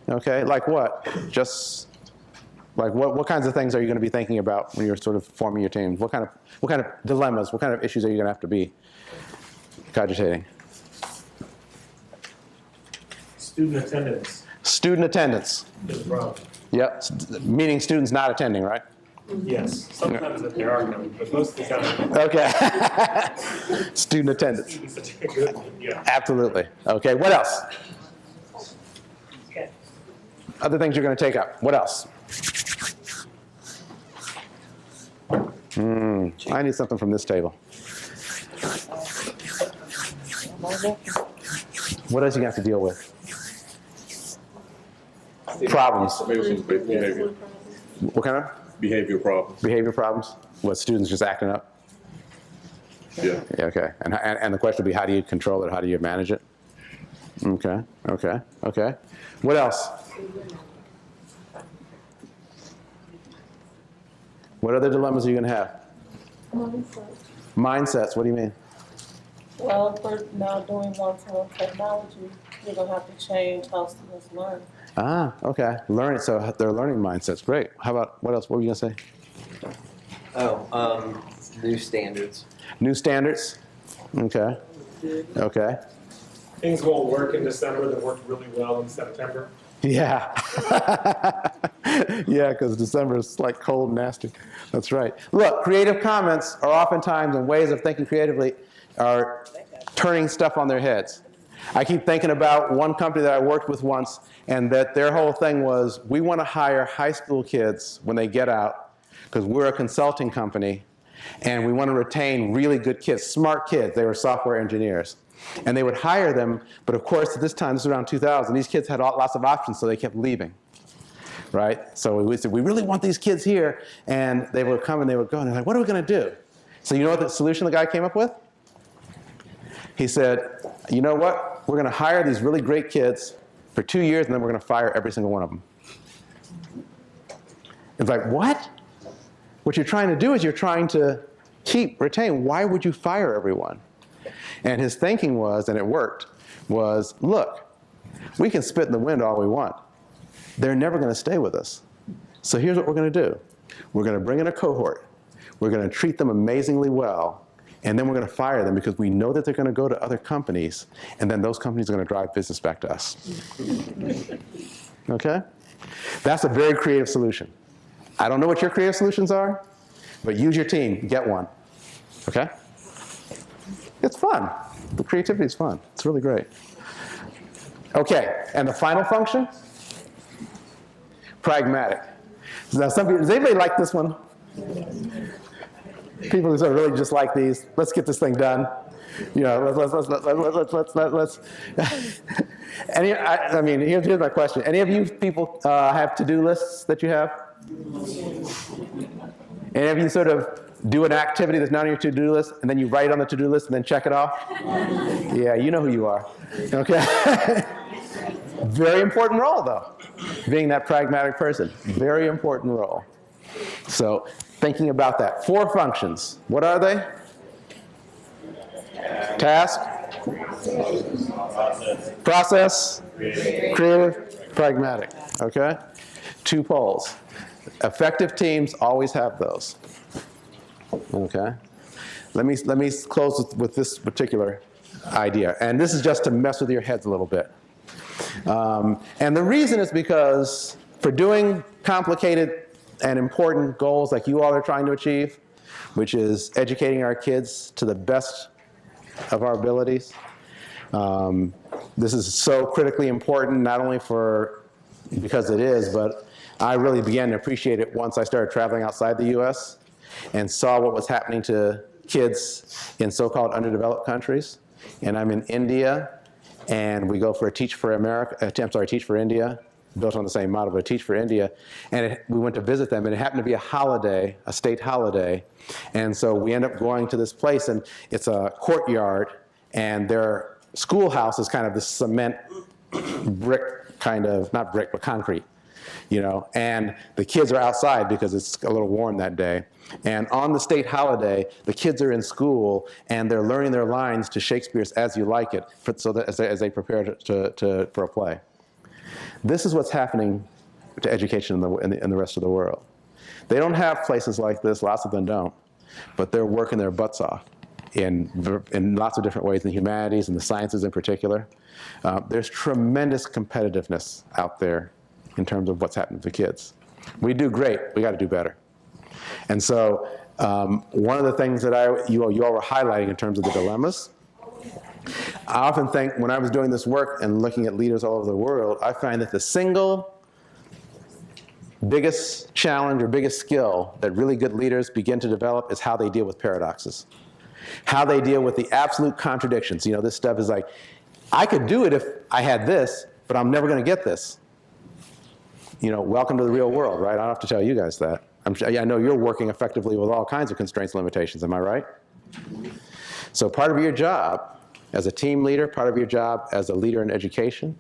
Okay, like what? Just like what kinds of things are you going to be thinking about when you're sort of forming your teams? What kind of dilemmas, what kind of issues are you going to have to be cogitating? Student attendance. Student attendance. Is a problem. Yep, meaning students not attending, right? Yes, sometimes that there are coming, but most of the time. Okay. Student attendance. Yeah. Absolutely. Okay, what else? Other things you're going to take up. What else? I need something from this table. What else you have to deal with? Problems. Maybe some behavior. What kind of? Behavior problems. Behavior problems? What, students just acting up? Yeah. Yeah, okay. And the question would be, how do you control it? How do you manage it? Okay. What else? What other dilemmas are you going to have? Mindsets, what do you mean? Well, if we're now doing one-to-one technology, we're going to have to change how students learn. Ah, okay. Learning, so they're learning mindsets. Great. How about, what else? What were you going to say? New standards. New standards? Okay. Okay. Things won't work in December that worked really well in September. Yeah. Yeah, because December is like cold and nasty. That's right. Look, creative comments are oftentimes and ways of thinking creatively are turning stuff on their heads. I keep thinking about one company that I worked with once, and that their whole thing was, we want to hire high school kids when they get out, because we're a consulting company, and we want to retain really good kids, smart kids. They were software engineers. And they would hire them, but of course, at this time, this was around 2000, these kids had lots of options, so they kept leaving, right? So we said, we really want these kids here, and they would come and they would go, and they're like, what are we going to do? So you know what the solution the guy came up with? He said, you know what? We're going to hire these really great kids for 2 years, and then we're going to fire every single one of them. It's like, what? What you're trying to do is you're trying to retain. Why would you fire everyone? And his thinking was, and it worked, was, look, we can spit in the wind all we want. They're never going to stay with us. So here's what we're going to do. We're going to bring in a cohort. We're going to treat them amazingly well. And then we're going to fire them because we know that they're going to go to other companies, and then those companies are going to drive business back to us. Okay? That's a very creative solution. I don't know what your creative solutions are, but use your team, get one. Okay? It's fun. The creativity is fun. It's really great. Okay, and the final function? Pragmatic. Now, some people, does anybody like this one? People who sort of really just like these. Let's get this thing done. You know, let's. I mean, here's my question. Any of you people have to-do lists that you have? Any of you sort of do an activity that's not on your to-do list, and then you write it on the to-do list and then check it off? Yeah, you know who you are. Okay. Very important role, though, being that pragmatic person. Very important role. So thinking about that. 4 functions. What are they? Task, process, creative, pragmatic. Okay? 2 poles. Effective teams always have those. Okay? Let me close with this particular idea. And this is just to mess with your heads a little bit. And the reason is because for doing complicated and important goals like you all are trying to achieve, which is educating our kids to the best of our abilities, this is so critically important, not only because it is, but I really began to appreciate it once I started traveling outside the US and saw what was happening to kids in so-called underdeveloped countries. And I'm in India, and we go for a Teach for India, built on the same model, but a Teach for India. And we went to visit them, and it happened to be a holiday, a state holiday. And so we end up going to this place, and it's a courtyard, and their schoolhouse is kind of this cement brick kind of, not brick, but concrete, you know. And the kids are outside because it's a little warm that day. And on the state holiday, the kids are in school, and they're learning their lines to Shakespeare's As You Like It, so that as they prepare for a play. This is what's happening to education in the rest of the world. They don't have places like this, lots of them don't, but they're working their butts off in lots of different ways, in the humanities and the sciences in particular. There's tremendous competitiveness out there in terms of what's happening to kids. We do great, we got to do better. And so one of the things that you all were highlighting in terms of the dilemmas, I often think when I was doing this work and looking at leaders all over the world, I find that the single biggest challenge or biggest skill that really good leaders begin to develop is how they deal with paradoxes. How they deal with the absolute contradictions. You know, this stuff is like, I could do it if I had this, but I'm never going to get this. You know, welcome to the real world, right? I don't have to tell you guys that. I know you're working effectively with all kinds of constraints and limitations, am I right? So part of your job as a team leader, part of your job as a leader in education,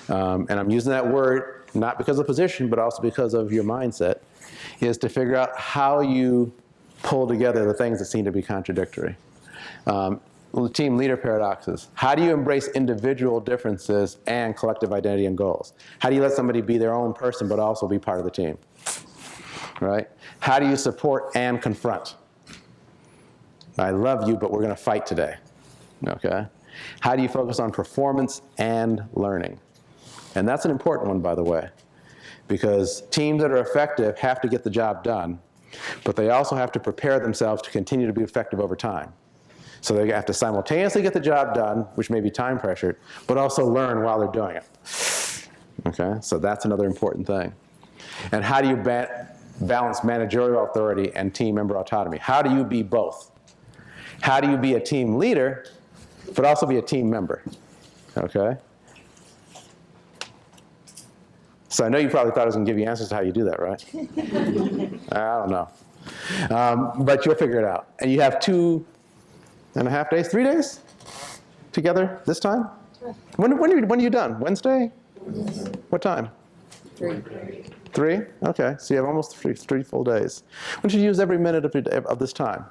and I'm using that word not because of position, but also because of your mindset, is to figure out how you pull together the things that seem to be contradictory. Team leader paradoxes. How do you embrace individual differences and collective identity and goals? How do you let somebody be their own person but also be part of the team? Right? How do you support and confront? I love you, but we're going to fight today. Okay? How do you focus on performance and learning? And that's an important one, by the way, because teams that are effective have to get the job done, but they also have to prepare themselves to continue to be effective over time. So they have to simultaneously get the job done, which may be time pressured, but also learn while they're doing it. Okay, so that's another important thing. And how do you balance managerial authority and team member autonomy? How do you be both? How do you be a team leader, but also be a team member? Okay? So I know you probably thought I was going to give you answers to how you do that, right? I don't know. But you'll figure it out. And you have 2.5 days, 3 days together this time? When are you done? Wednesday? What time? 3. 3? Okay, so you have almost three full days. Why don't you use every minute of this time?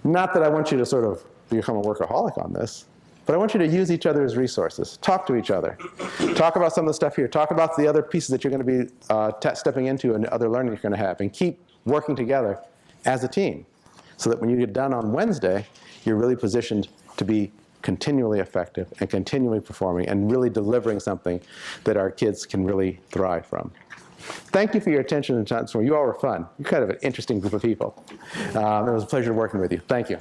Not that I want you to sort of become a workaholic on this, but I want you to use each other as resources. Talk to each other. Talk about some of the stuff here. Talk about the other pieces that you're going to be stepping into and other learning you're going to have. And keep working together as a team so that when you get done on Wednesday, you're really positioned to be continually effective and continually performing and really delivering something that our kids can really thrive from. Thank you for your attention and time. You all were fun. You're kind of an interesting group of people. It was a pleasure working with you. Thank you.